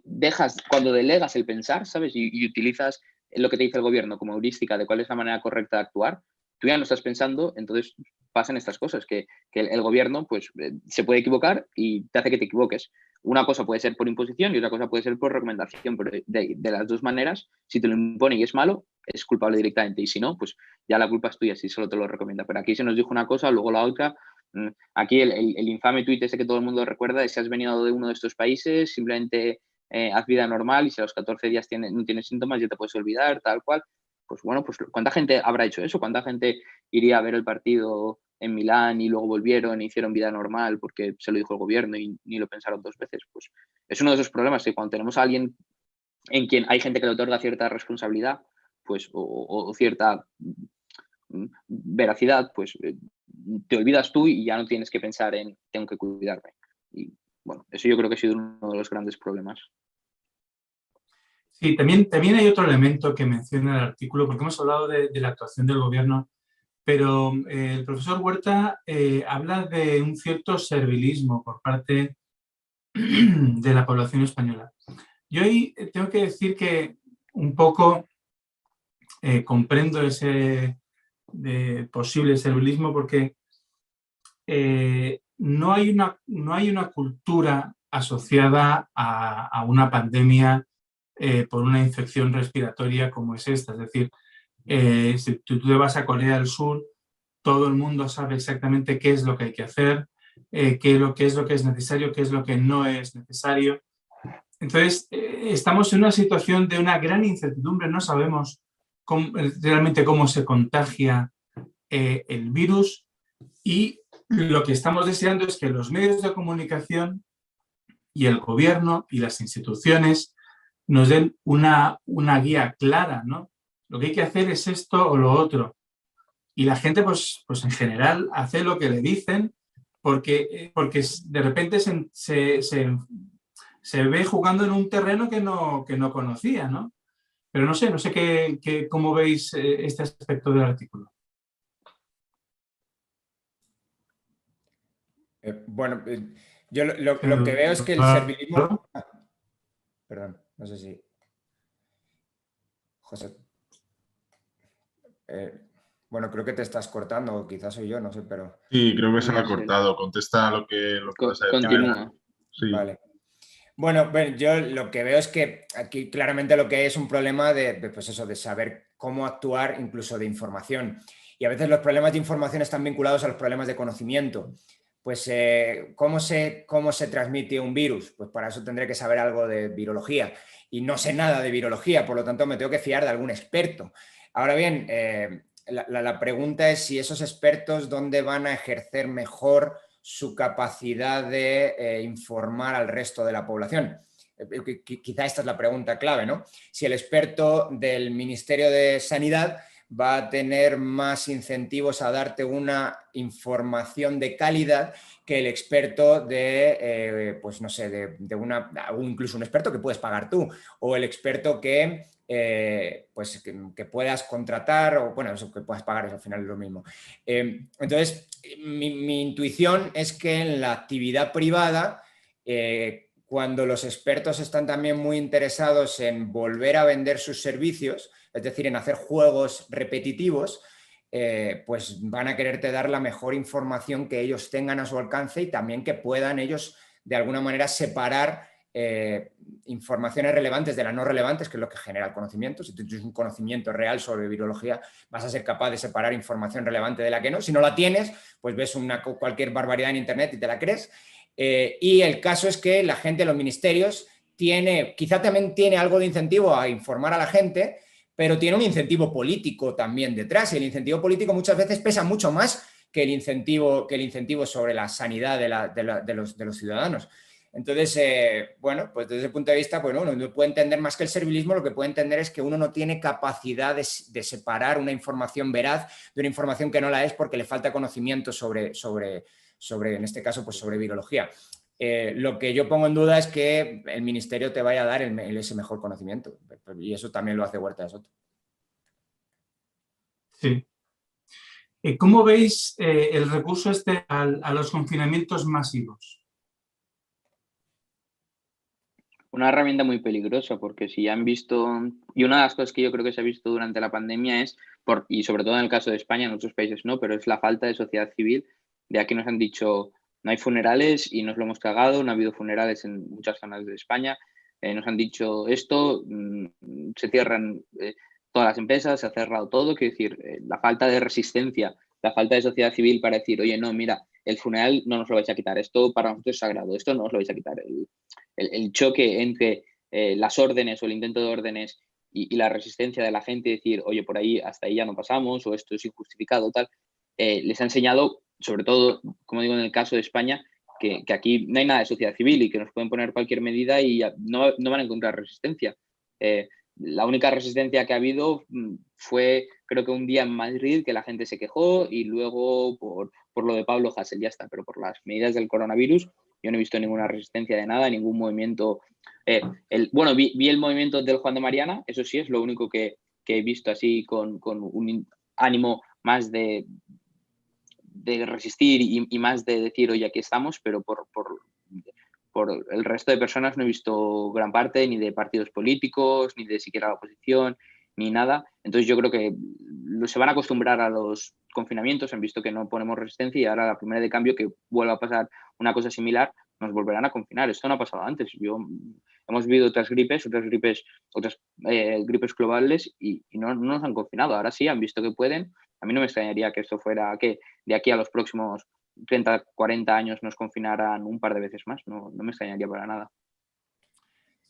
delegas el pensar, ¿sabes? Y utilizas lo que te dice el gobierno como heurística de cuál es la manera correcta de actuar, tú ya no estás pensando, entonces pasan estas cosas, que el gobierno pues, se puede equivocar y te hace que te equivoques. Una cosa puede ser por imposición y otra cosa puede ser por recomendación, pero de las dos maneras, si te lo impone y es malo, es culpable directamente, y si no, pues ya la culpa es tuya si solo te lo recomienda. Pero aquí se nos dijo una cosa, luego la otra. Aquí el infame tuit ese que todo el mundo recuerda es: si has venido de uno de estos países, simplemente haz vida normal y si a los 14 días no tienes síntomas ya te puedes olvidar, tal cual. pues bueno, pues ¿cuánta gente habrá hecho eso? ¿Cuánta gente iría a ver el partido en Milán y luego volvieron e hicieron vida normal porque se lo dijo el gobierno y ni lo pensaron 2 veces? Pues es uno de esos problemas que cuando tenemos a alguien en quien hay gente que le otorga cierta responsabilidad, pues, o cierta veracidad, pues te olvidas tú y ya no tienes que pensar en tengo que cuidarme. Y bueno, eso yo creo que ha sido uno de los grandes problemas. Sí, también hay otro elemento que menciona el artículo, porque hemos hablado de la actuación del gobierno, pero el profesor Huerta habla de un cierto servilismo por parte de la población española. Yo ahí tengo que decir que un poco comprendo ese posible servilismo porque no hay una cultura asociada a una pandemia por una infección respiratoria como es esta. Es decir, si tú te vas a Corea del Sur, todo el mundo sabe exactamente qué es lo que hay que hacer, qué es lo que es necesario, qué es lo que no es necesario. Entonces, estamos en una situación de una gran incertidumbre, no sabemos realmente cómo se contagia el virus y lo que estamos deseando es que los medios de comunicación y el gobierno y las instituciones nos den una guía clara, ¿no? Lo que hay que hacer es esto o lo otro. Y la gente, pues en general, hace lo que le dicen porque de repente se ve jugando en un terreno que no conocía, ¿no? Pero no sé cómo veis este aspecto del artículo. Bueno, yo lo que veo es que el servilismo... Perdón, no sé si... José... bueno, creo que te estás cortando, o quizás soy yo, no sé, pero... Sí, creo que se me ha cortado. Contesta lo que vas a decir. Continúa. Sí. Vale. Bueno, yo lo que veo es que aquí claramente lo que hay es un problema pues eso, de saber cómo actuar, incluso de información. Y a veces los problemas de información están vinculados a los problemas de conocimiento. Pues, ¿cómo se transmite un virus? Pues para eso tendré que saber algo de virología. Y no sé nada de virología, por lo tanto me tengo que fiar de algún experto. Ahora bien, la pregunta es si esos expertos, ¿dónde van a ejercer mejor su capacidad de informar al resto de la población? Quizá esta es la pregunta clave, ¿no? Si el experto del Ministerio de Sanidad va a tener más incentivos a darte una información de calidad que el experto pues no sé, o incluso un experto que puedes pagar tú, o el experto que pues que puedas contratar, o bueno, eso que puedas pagar, eso al final es lo mismo. Entonces, mi intuición es que en la actividad privada, cuando los expertos están también muy interesados en volver a vender sus servicios, es decir, en hacer juegos repetitivos, pues van a quererte dar la mejor información que ellos tengan a su alcance y también que puedan ellos de alguna manera separar informaciones relevantes de las no relevantes, que es lo que genera el conocimiento. Si tú tienes un conocimiento real sobre virología, vas a ser capaz de separar información relevante de la que no. Si no la tienes, pues ves cualquier barbaridad en internet y te la crees. Y el caso es que la gente, los ministerios, quizá también tiene algo de incentivo a informar a la gente, pero tiene un incentivo político también detrás, y el incentivo político muchas veces pesa mucho más que el incentivo sobre la sanidad de los ciudadanos. Entonces, bueno, pues desde ese punto de vista, pues uno no puede entender más que el servilismo, lo que puede entender es que uno no tiene capacidad de separar una información veraz de una información que no la es porque le falta conocimiento sobre en este caso, pues sobre virología. Lo que yo pongo en duda es que el ministerio te vaya a dar ese mejor conocimiento, y eso también lo hace Huerta de Soto. Sí. ¿Cómo veis el recurso a los confinamientos masivos? Una herramienta muy peligrosa, porque si han visto, y una de las cosas que yo creo que se ha visto durante la pandemia es, y sobre todo en el caso de España, en otros países no, pero es la falta de sociedad civil. De aquí nos han dicho, no hay funerales y nos lo hemos cagado, no ha habido funerales en muchas zonas de España, nos han dicho esto, se cierran todas las empresas, se ha cerrado todo, quiero decir, la falta de resistencia, la falta de sociedad civil para decir, oye, no, mira, el funeral no nos lo vais a quitar, esto para nosotros es sagrado, esto no os lo vais a quitar. El choque entre las órdenes o el intento de órdenes y la resistencia de la gente, decir, oye, por ahí, hasta ahí ya no pasamos, o esto es injustificado, tal, les ha enseñado, sobre todo, como digo en el caso de España, que aquí no hay nada de sociedad civil y que nos pueden poner cualquier medida y no van a encontrar resistencia. La única resistencia que ha habido fue, creo que un día en Madrid, que la gente se quejó, y luego por lo de Pablo Hasél, ya está, pero por las medidas del coronavirus yo no he visto ninguna resistencia de nada, ningún movimiento. Bueno, vi el movimiento del Juan de Mariana, eso sí, es lo único que he visto así con un ánimo más de resistir y más de decir, oye, aquí estamos, pero por el resto de personas no he visto gran parte, ni de partidos políticos, ni de siquiera la oposición, ni nada. Entonces yo creo que se van a acostumbrar a los confinamientos, han visto que no ponemos resistencia y ahora la primera de cambio que vuelva a pasar una cosa similar, nos volverán a confinar. Esto no ha pasado antes. Hemos vivido otras gripes globales y no nos han confinado. Ahora sí, han visto que pueden. A mí no me extrañaría que esto fuera, que de aquí a los próximos 30, 40 años nos confinaran un par de veces más. No me extrañaría para nada.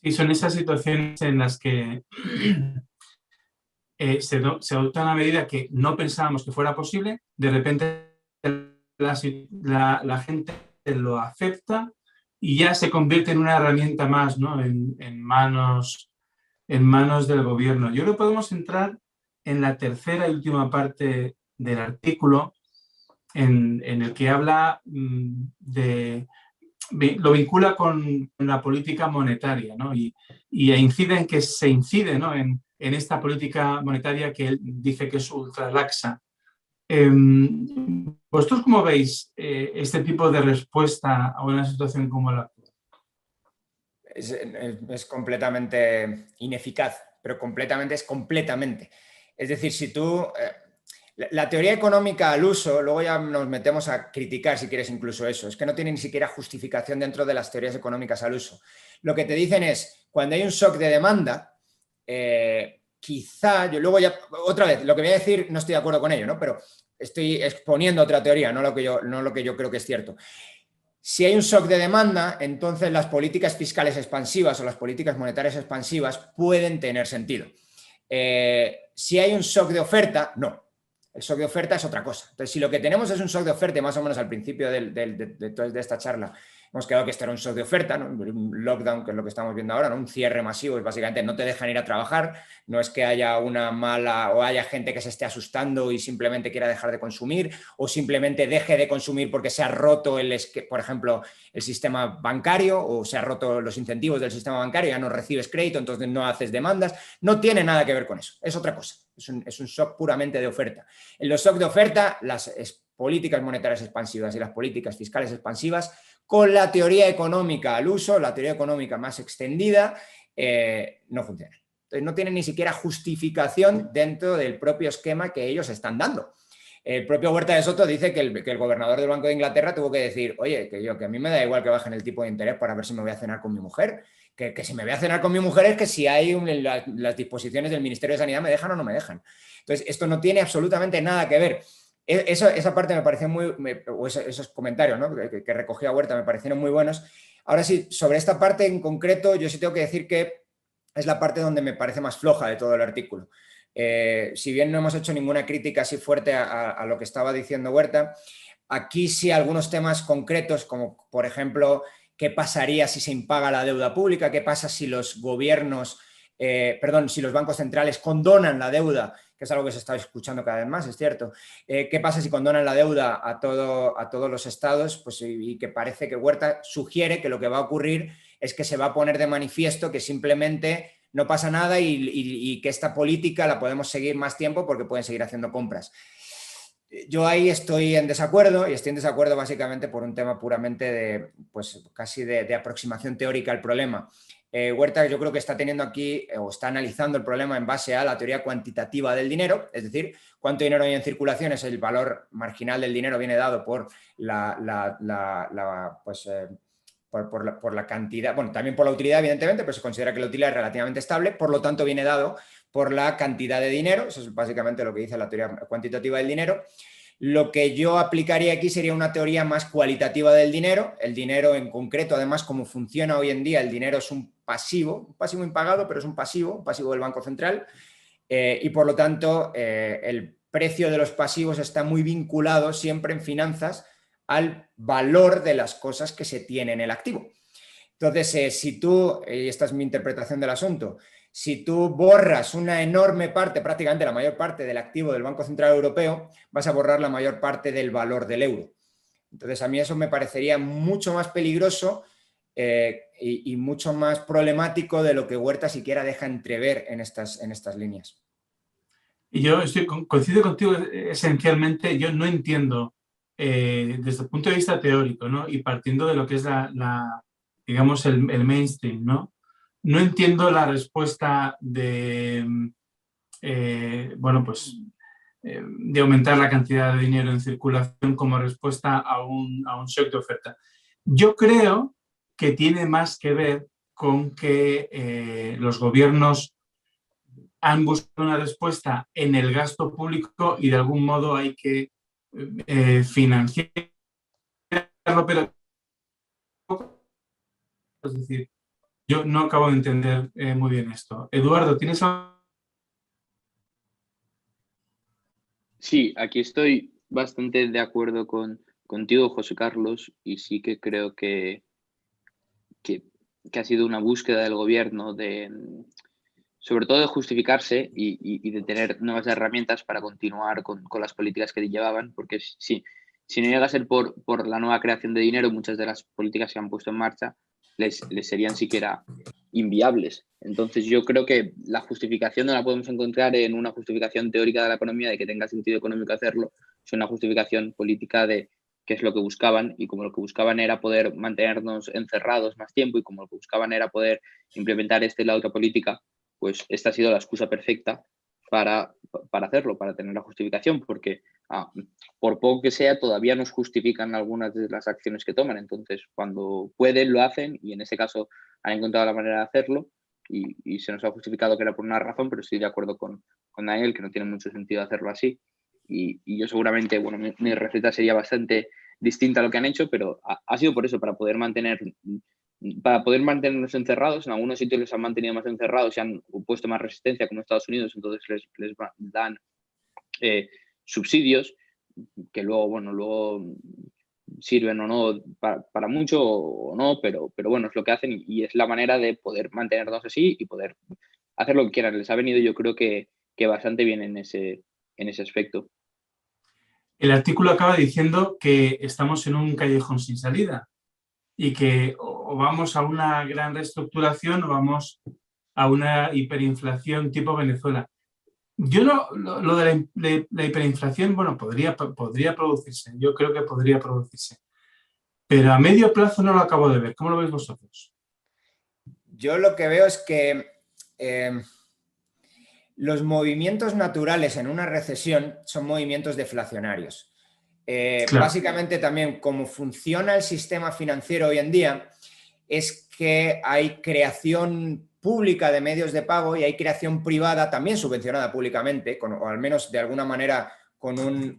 Sí, son esas situaciones en las que se adopta una medida que no pensábamos que fuera posible, de repente la gente lo acepta y ya se convierte en una herramienta más, ¿no? en manos del gobierno. Yo creo que podemos entrar en la tercera y última parte del artículo, en el que habla lo vincula con la política monetaria, ¿no? y incide en que se incide, ¿no? en esta política monetaria que él dice que es ultralaxa. ¿Vosotros cómo veis este tipo de respuesta a una situación como la actual? Es completamente ineficaz, pero completamente. Es decir, si tú... La teoría económica al uso, luego ya nos metemos a criticar si quieres incluso eso, es que no tiene ni siquiera justificación dentro de las teorías económicas al uso. Lo que te dicen es, cuando hay un shock de demanda, quizá, yo luego ya, otra vez, lo que voy a decir no estoy de acuerdo con ello, ¿no? Pero estoy exponiendo otra teoría, no lo que yo creo que es cierto. Si hay un shock de demanda, entonces las políticas fiscales expansivas o las políticas monetarias expansivas pueden tener sentido. Si hay un shock de oferta, no. El shock de oferta es otra cosa. Entonces, si lo que tenemos es un shock de oferta, más o menos al principio de esta charla, hemos quedado que esto era un shock de oferta, ¿no? Un lockdown, que es lo que estamos viendo ahora, ¿no? Un cierre masivo, es básicamente no te dejan ir a trabajar, no es que haya una mala o haya gente que se esté asustando y simplemente quiera dejar de consumir o simplemente deje de consumir porque se ha roto, por ejemplo, el sistema bancario o se ha roto los incentivos del sistema bancario, ya no recibes crédito, entonces no haces demandas. No tiene nada que ver con eso, es otra cosa, es un shock puramente de oferta. En los shocks de oferta, las políticas monetarias expansivas y las políticas fiscales expansivas, con la teoría económica al uso, la teoría económica más extendida, no funcionan. Entonces no tienen ni siquiera justificación dentro del propio esquema que ellos están dando. El propio Huerta de Soto dice que el gobernador del Banco de Inglaterra tuvo que decir, oye, que a mí me da igual que bajen el tipo de interés para ver si me voy a cenar con mi mujer, que si me voy a cenar con mi mujer es que si hay las disposiciones del Ministerio de Sanidad me dejan o no me dejan. Entonces esto no tiene absolutamente nada que ver. Esa parte me pareció esos comentarios, ¿no? que recogía Huerta me parecieron muy buenos. Ahora sí, sobre esta parte en concreto, yo sí tengo que decir que es la parte donde me parece más floja de todo el artículo. Si bien no hemos hecho ninguna crítica así fuerte a lo que estaba diciendo Huerta, aquí sí algunos temas concretos, como por ejemplo, qué pasaría si se impaga la deuda pública, qué pasa si los gobiernos, si los bancos centrales condonan la deuda, que es algo que se está escuchando cada vez más, es cierto. ¿Qué pasa si condonan la deuda a todos los estados? Pues, y que parece que Huerta sugiere que lo que va a ocurrir es que se va a poner de manifiesto que simplemente no pasa nada y que esta política la podemos seguir más tiempo porque pueden seguir haciendo compras. Yo ahí estoy en desacuerdo, y estoy en desacuerdo básicamente por un tema puramente casi de aproximación teórica al problema. Huerta yo creo que está teniendo aquí, o está analizando el problema en base a la teoría cuantitativa del dinero, es decir, cuánto dinero hay en circulación es el valor marginal del dinero, viene dado por por la cantidad, bueno, también por la utilidad, evidentemente, pero se considera que la utilidad es relativamente estable, por lo tanto viene dado por la cantidad de dinero, eso es básicamente lo que dice la teoría cuantitativa del dinero. Lo que yo aplicaría aquí sería una teoría más cualitativa del dinero. El dinero en concreto, además, como funciona hoy en día, el dinero es un pasivo impagado, pero es un pasivo del Banco Central. Y por lo tanto, el precio de los pasivos está muy vinculado siempre en finanzas al valor de las cosas que se tienen en el activo. Entonces, si tú, y esta es mi interpretación del asunto, si tú borras una enorme parte, prácticamente la mayor parte del activo del Banco Central Europeo, vas a borrar la mayor parte del valor del euro. Entonces, a mí eso me parecería mucho más peligroso y mucho más problemático de lo que Huerta siquiera deja entrever en estas líneas. Y yo coincido contigo esencialmente. Yo no entiendo desde el punto de vista teórico, ¿no? Y partiendo de lo que es digamos, el mainstream, ¿no? No entiendo la respuesta de, bueno, pues, de aumentar la cantidad de dinero en circulación como respuesta a un shock de oferta. Yo creo que tiene más que ver con que los gobiernos han buscado una respuesta en el gasto público y de algún modo hay que financiarlo, pero es decir, yo no acabo de entender muy bien esto. Eduardo, ¿tienes algo? Sí, aquí estoy bastante de acuerdo contigo, José Carlos, y sí que creo que ha sido una búsqueda del gobierno sobre todo de justificarse y de tener nuevas herramientas para continuar con las políticas que llevaban, porque si no llega a ser por la nueva creación de dinero, muchas de las políticas que han puesto en marcha les serían siquiera inviables. Entonces yo creo que la justificación no la podemos encontrar en una justificación teórica de la economía de que tenga sentido económico hacerlo, sino una justificación política de qué es lo que buscaban, y como lo que buscaban era poder mantenernos encerrados más tiempo y como lo que buscaban era poder implementar la otra política, pues esta ha sido la excusa perfecta para hacerlo, para tener la justificación, porque por poco que sea, todavía nos justifican algunas de las acciones que toman. Entonces, cuando pueden, lo hacen, y en este caso han encontrado la manera de hacerlo, y se nos ha justificado que era por una razón, pero estoy de acuerdo con Daniel, que no tiene mucho sentido hacerlo así. Y yo seguramente, bueno, mi receta sería bastante distinta a lo que han hecho, pero ha sido por eso, para poder mantenernos encerrados. En algunos sitios les han mantenido más encerrados y han puesto más resistencia, como Estados Unidos, entonces les dan subsidios que luego sirven o no para mucho o no, pero bueno, es lo que hacen y es la manera de poder mantenernos así y poder hacer lo que quieran. Les ha venido, yo creo que bastante bien en ese aspecto. El artículo acaba diciendo que estamos en un callejón sin salida y que o vamos a una gran reestructuración o vamos a una hiperinflación tipo Venezuela. Yo no, lo de la hiperinflación, bueno, podría producirse, yo creo que podría producirse, pero a medio plazo no lo acabo de ver. ¿Cómo lo veis vosotros? Yo lo que veo es que los movimientos naturales en una recesión son movimientos deflacionarios. Claro. Básicamente también como funciona el sistema financiero hoy en día es que hay creación pública de medios de pago y hay creación privada también subvencionada públicamente, o al menos de alguna manera con un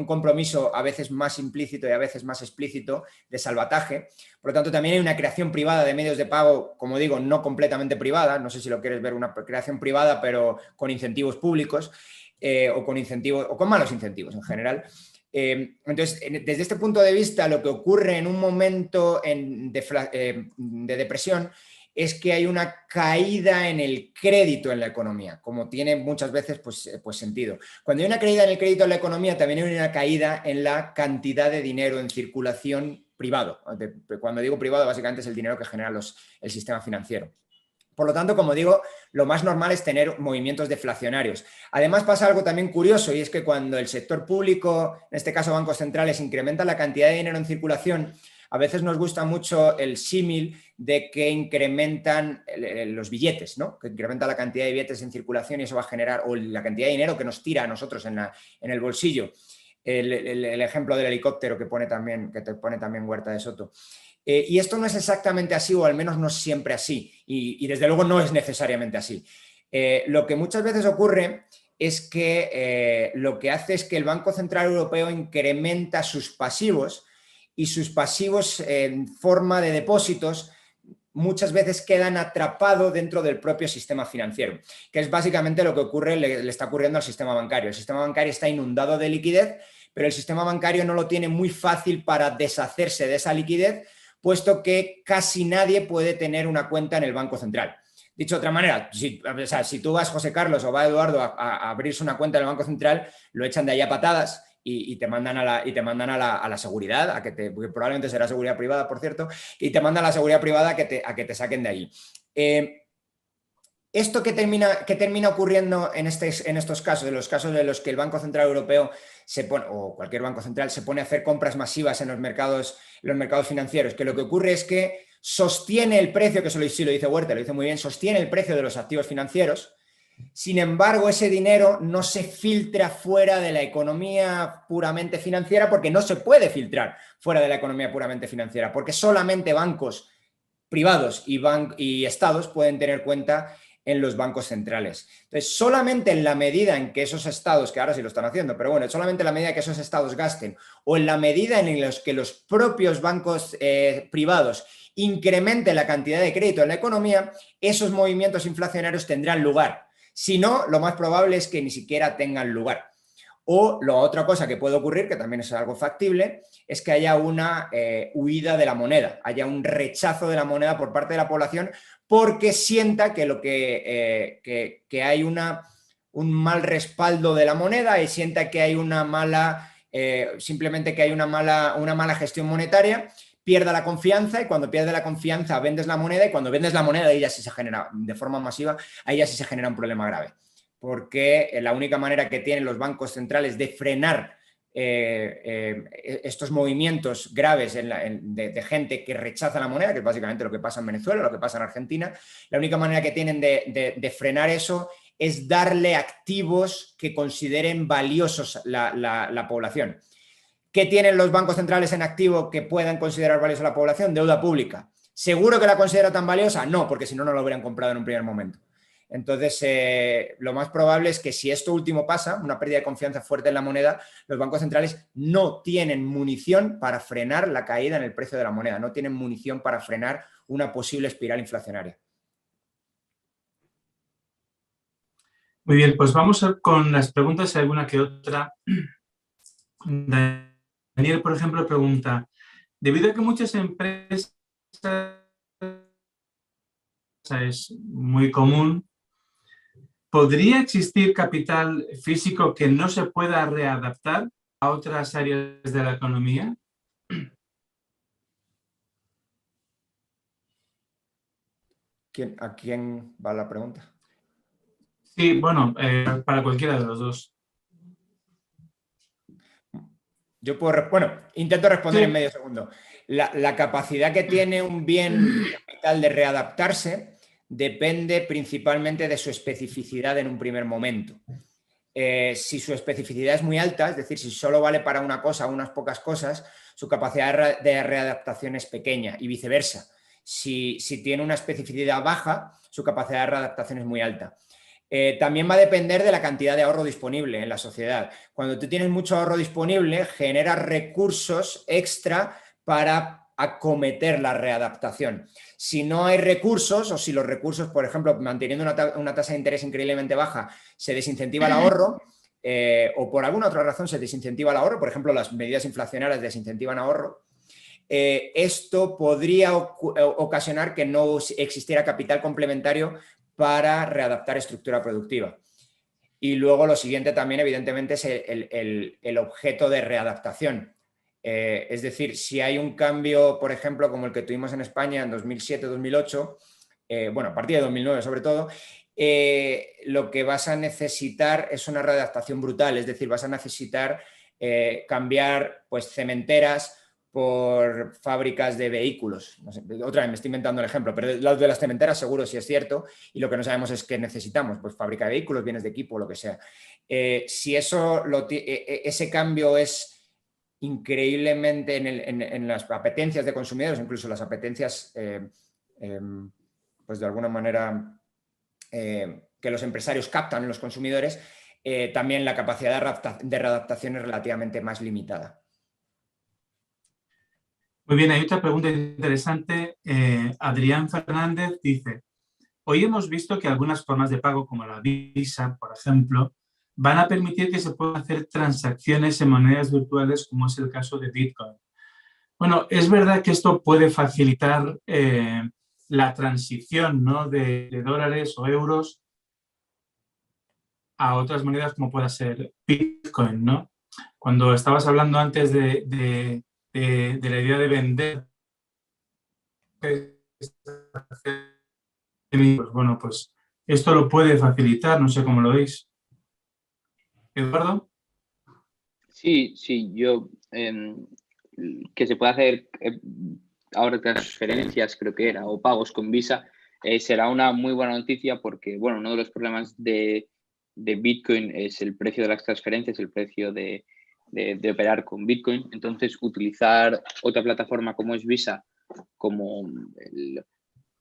compromiso a veces más implícito y a veces más explícito de salvataje. Por lo tanto, también hay una creación privada de medios de pago, como digo, no completamente privada, no sé si lo quieres ver una creación privada, pero con incentivos públicos o con malos incentivos en general. Entonces, desde este punto de vista, lo que ocurre en un momento de depresión es que hay una caída en el crédito en la economía, como tiene muchas veces pues sentido. Cuando hay una caída en el crédito en la economía, también hay una caída en la cantidad de dinero en circulación privado. Cuando digo privado, básicamente es el dinero que genera el sistema financiero. Por lo tanto, como digo, lo más normal es tener movimientos deflacionarios. Además pasa algo también curioso, y es que cuando el sector público, en este caso bancos centrales, incrementa la cantidad de dinero en circulación, a veces nos gusta mucho el símil de que incrementan los billetes, ¿no? Que incrementa la cantidad de billetes en circulación y eso va a generar, o la cantidad de dinero que nos tira a nosotros en el bolsillo. El ejemplo del helicóptero que te pone también Huerta de Soto. Y esto no es exactamente así, o al menos no es siempre así, y desde luego no es necesariamente así. Lo que muchas veces ocurre es que lo que hace es que el Banco Central Europeo incrementa sus pasivos, y sus pasivos en forma de depósitos muchas veces quedan atrapados dentro del propio sistema financiero, que es básicamente lo que ocurre, le está ocurriendo al sistema bancario. El sistema bancario está inundado de liquidez, pero el sistema bancario no lo tiene muy fácil para deshacerse de esa liquidez, puesto que casi nadie puede tener una cuenta en el Banco Central. Dicho de otra manera, si tú vas, José Carlos, o va Eduardo a abrirse una cuenta en el Banco Central, lo echan de ahí a patadas y te mandan a la seguridad, porque probablemente será seguridad privada, por cierto, y te mandan a la seguridad privada a que te saquen de ahí. Esto que termina ocurriendo en estos casos, en los casos de los que el Banco Central Europeo o cualquier banco central se pone a hacer compras masivas en los mercados financieros, que lo que ocurre es que sostiene el precio, que eso sí lo dice Huerta, lo dice muy bien, sostiene el precio de los activos financieros. Sin embargo, ese dinero no se filtra fuera de la economía puramente financiera, porque no se puede filtrar fuera de la economía puramente financiera, porque solamente bancos privados y estados pueden tener cuenta en los bancos centrales. Entonces, solamente en la medida en que esos estados, que ahora sí lo están haciendo, pero bueno, solamente en la medida que esos estados gasten, o en la medida en los que los propios bancos privados incrementen la cantidad de crédito en la economía, esos movimientos inflacionarios tendrán lugar. Si no, lo más probable es que ni siquiera tengan lugar. O la otra cosa que puede ocurrir, que también es algo factible, es que haya una huida de la moneda, haya un rechazo de la moneda por parte de la población, porque sienta que hay un mal respaldo de la moneda, y sienta que hay simplemente que hay una mala gestión monetaria, pierda la confianza, y cuando pierde la confianza vendes la moneda, y cuando vendes la moneda ahí ya sí se genera de forma masiva, ahí ya sí se genera un problema grave. Porque la única manera que tienen los bancos centrales de frenar estos movimientos graves de gente que rechaza la moneda, que es básicamente lo que pasa en Venezuela, lo que pasa en Argentina, la única manera que tienen de frenar eso es darle activos que consideren valiosos la población. ¿Qué tienen los bancos centrales en activo que puedan considerar valiosa la población? Deuda pública. ¿Seguro que la considera tan valiosa? No, porque si no, no lo hubieran comprado en un primer momento. Entonces, lo más probable es que si esto último pasa, una pérdida de confianza fuerte en la moneda, los bancos centrales no tienen munición para frenar la caída en el precio de la moneda, no tienen munición para frenar una posible espiral inflacionaria. Muy bien, pues vamos con las preguntas, hay alguna que otra. Daniel, por ejemplo, pregunta, debido a que muchas empresas es muy común, ¿podría existir capital físico que no se pueda readaptar a otras áreas de la economía? ¿A quién va la pregunta? Sí, bueno, para cualquiera de los dos. Yo intento responder Sí. en medio segundo. La capacidad que tiene un bien capital de readaptarse depende principalmente de su especificidad en un primer momento. Si su especificidad es muy alta, es decir, si solo vale para una cosa o unas pocas cosas, su capacidad de readaptación es pequeña, y viceversa. Si tiene una especificidad baja, su capacidad de readaptación es muy alta. También va a depender de la cantidad de ahorro disponible en la sociedad. Cuando tú tienes mucho ahorro disponible, generas recursos extra para acometer la readaptación. Si no hay recursos, o si los recursos, por ejemplo, manteniendo una tasa de interés increíblemente baja, se desincentiva el ahorro, o por alguna otra razón se desincentiva el ahorro, por ejemplo, las medidas inflacionarias desincentivan ahorro, esto podría ocasionar que no existiera capital complementario para readaptar estructura productiva. Y luego lo siguiente también, evidentemente, es el objeto de readaptación. Es decir, si hay un cambio, por ejemplo, como el que tuvimos en España en 2007-2008, a partir de 2009 sobre todo, lo que vas a necesitar es una readaptación brutal. Es decir, vas a necesitar cambiar cementeras por fábricas de vehículos. No sé, otra vez me estoy inventando el ejemplo, pero lo de las cementeras seguro sí es cierto, y lo que no sabemos es qué necesitamos, pues fábrica de vehículos, bienes de equipo, lo que sea. Si ese cambio es increíblemente en las apetencias de consumidores, incluso las apetencias, pues de alguna manera, que los empresarios captan en los consumidores, también la capacidad de readaptación es relativamente más limitada. Muy bien, hay otra pregunta interesante. Adrián Fernández dice: hoy hemos visto que algunas formas de pago, como la Visa, por ejemplo, van a permitir que se puedan hacer transacciones en monedas virtuales, como es el caso de Bitcoin. Bueno, es verdad que esto puede facilitar la transición, ¿no?, de dólares o euros a otras monedas como pueda ser Bitcoin, ¿no? Cuando estabas hablando antes de la idea de vender, pues bueno, pues esto lo puede facilitar, no sé cómo lo veis. ¿Eduardo? Sí, yo que se puede hacer ahora transferencias, creo que era, o pagos con Visa, será una muy buena noticia porque, bueno, uno de los problemas de Bitcoin es el precio de las transferencias, el precio de operar con Bitcoin. Entonces, utilizar otra plataforma como es Visa, como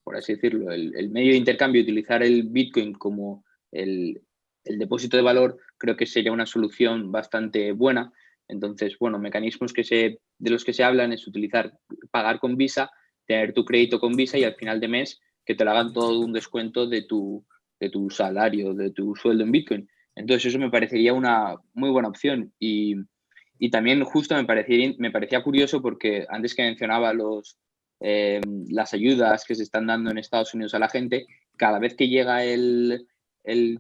por así decirlo, el medio de intercambio, utilizar el Bitcoin como el depósito de valor, creo que sería una solución bastante buena. Entonces, bueno, mecanismos de los que se hablan es pagar con Visa, tener tu crédito con Visa y al final de mes que te lo hagan todo un descuento de tu salario, de tu sueldo en Bitcoin. Entonces, eso me parecería una muy buena opción. Y también justo me parecía curioso porque antes que mencionaba las ayudas que se están dando en Estados Unidos a la gente, cada vez que llega el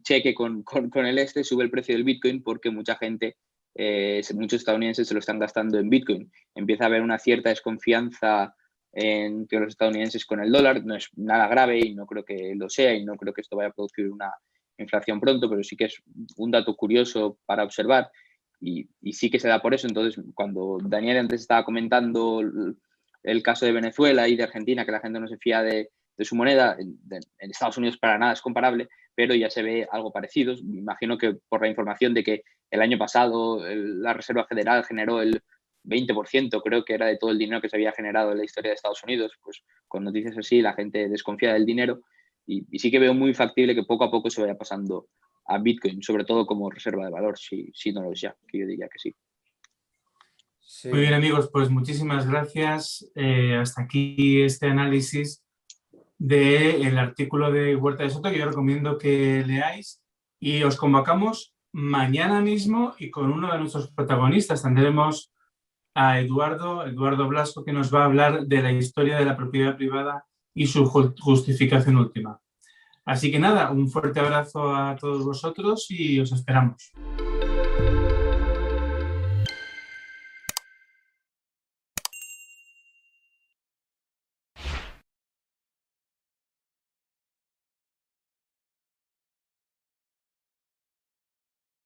cheque con el sube el precio del Bitcoin porque mucha gente, muchos estadounidenses se lo están gastando en Bitcoin. Empieza a haber una cierta desconfianza entre los estadounidenses con el dólar. No es nada grave y no creo que lo sea y no creo que esto vaya a producir una inflación pronto, pero sí que es un dato curioso para observar y sí que se da por eso. Entonces, cuando Daniel antes estaba comentando el caso de Venezuela y de Argentina, que la gente no se fía de su moneda, en Estados Unidos para nada es comparable, pero ya se ve algo parecido. Me imagino que por la información de que el año pasado la Reserva Federal generó el 20%, creo que era, de todo el dinero que se había generado en la historia de Estados Unidos, pues con noticias así la gente desconfía del dinero y sí que veo muy factible que poco a poco se vaya pasando a Bitcoin, sobre todo como reserva de valor, si no lo es ya, que yo diría que sí. Sí. Muy bien, amigos, pues muchísimas gracias. Hasta aquí este análisis del artículo de Huerta de Soto, que yo recomiendo que leáis, y os convocamos mañana mismo y con uno de nuestros protagonistas. Tendremos a Eduardo Blasco, que nos va a hablar de la historia de la propiedad privada y su justificación última. Así que nada, un fuerte abrazo a todos vosotros y os esperamos.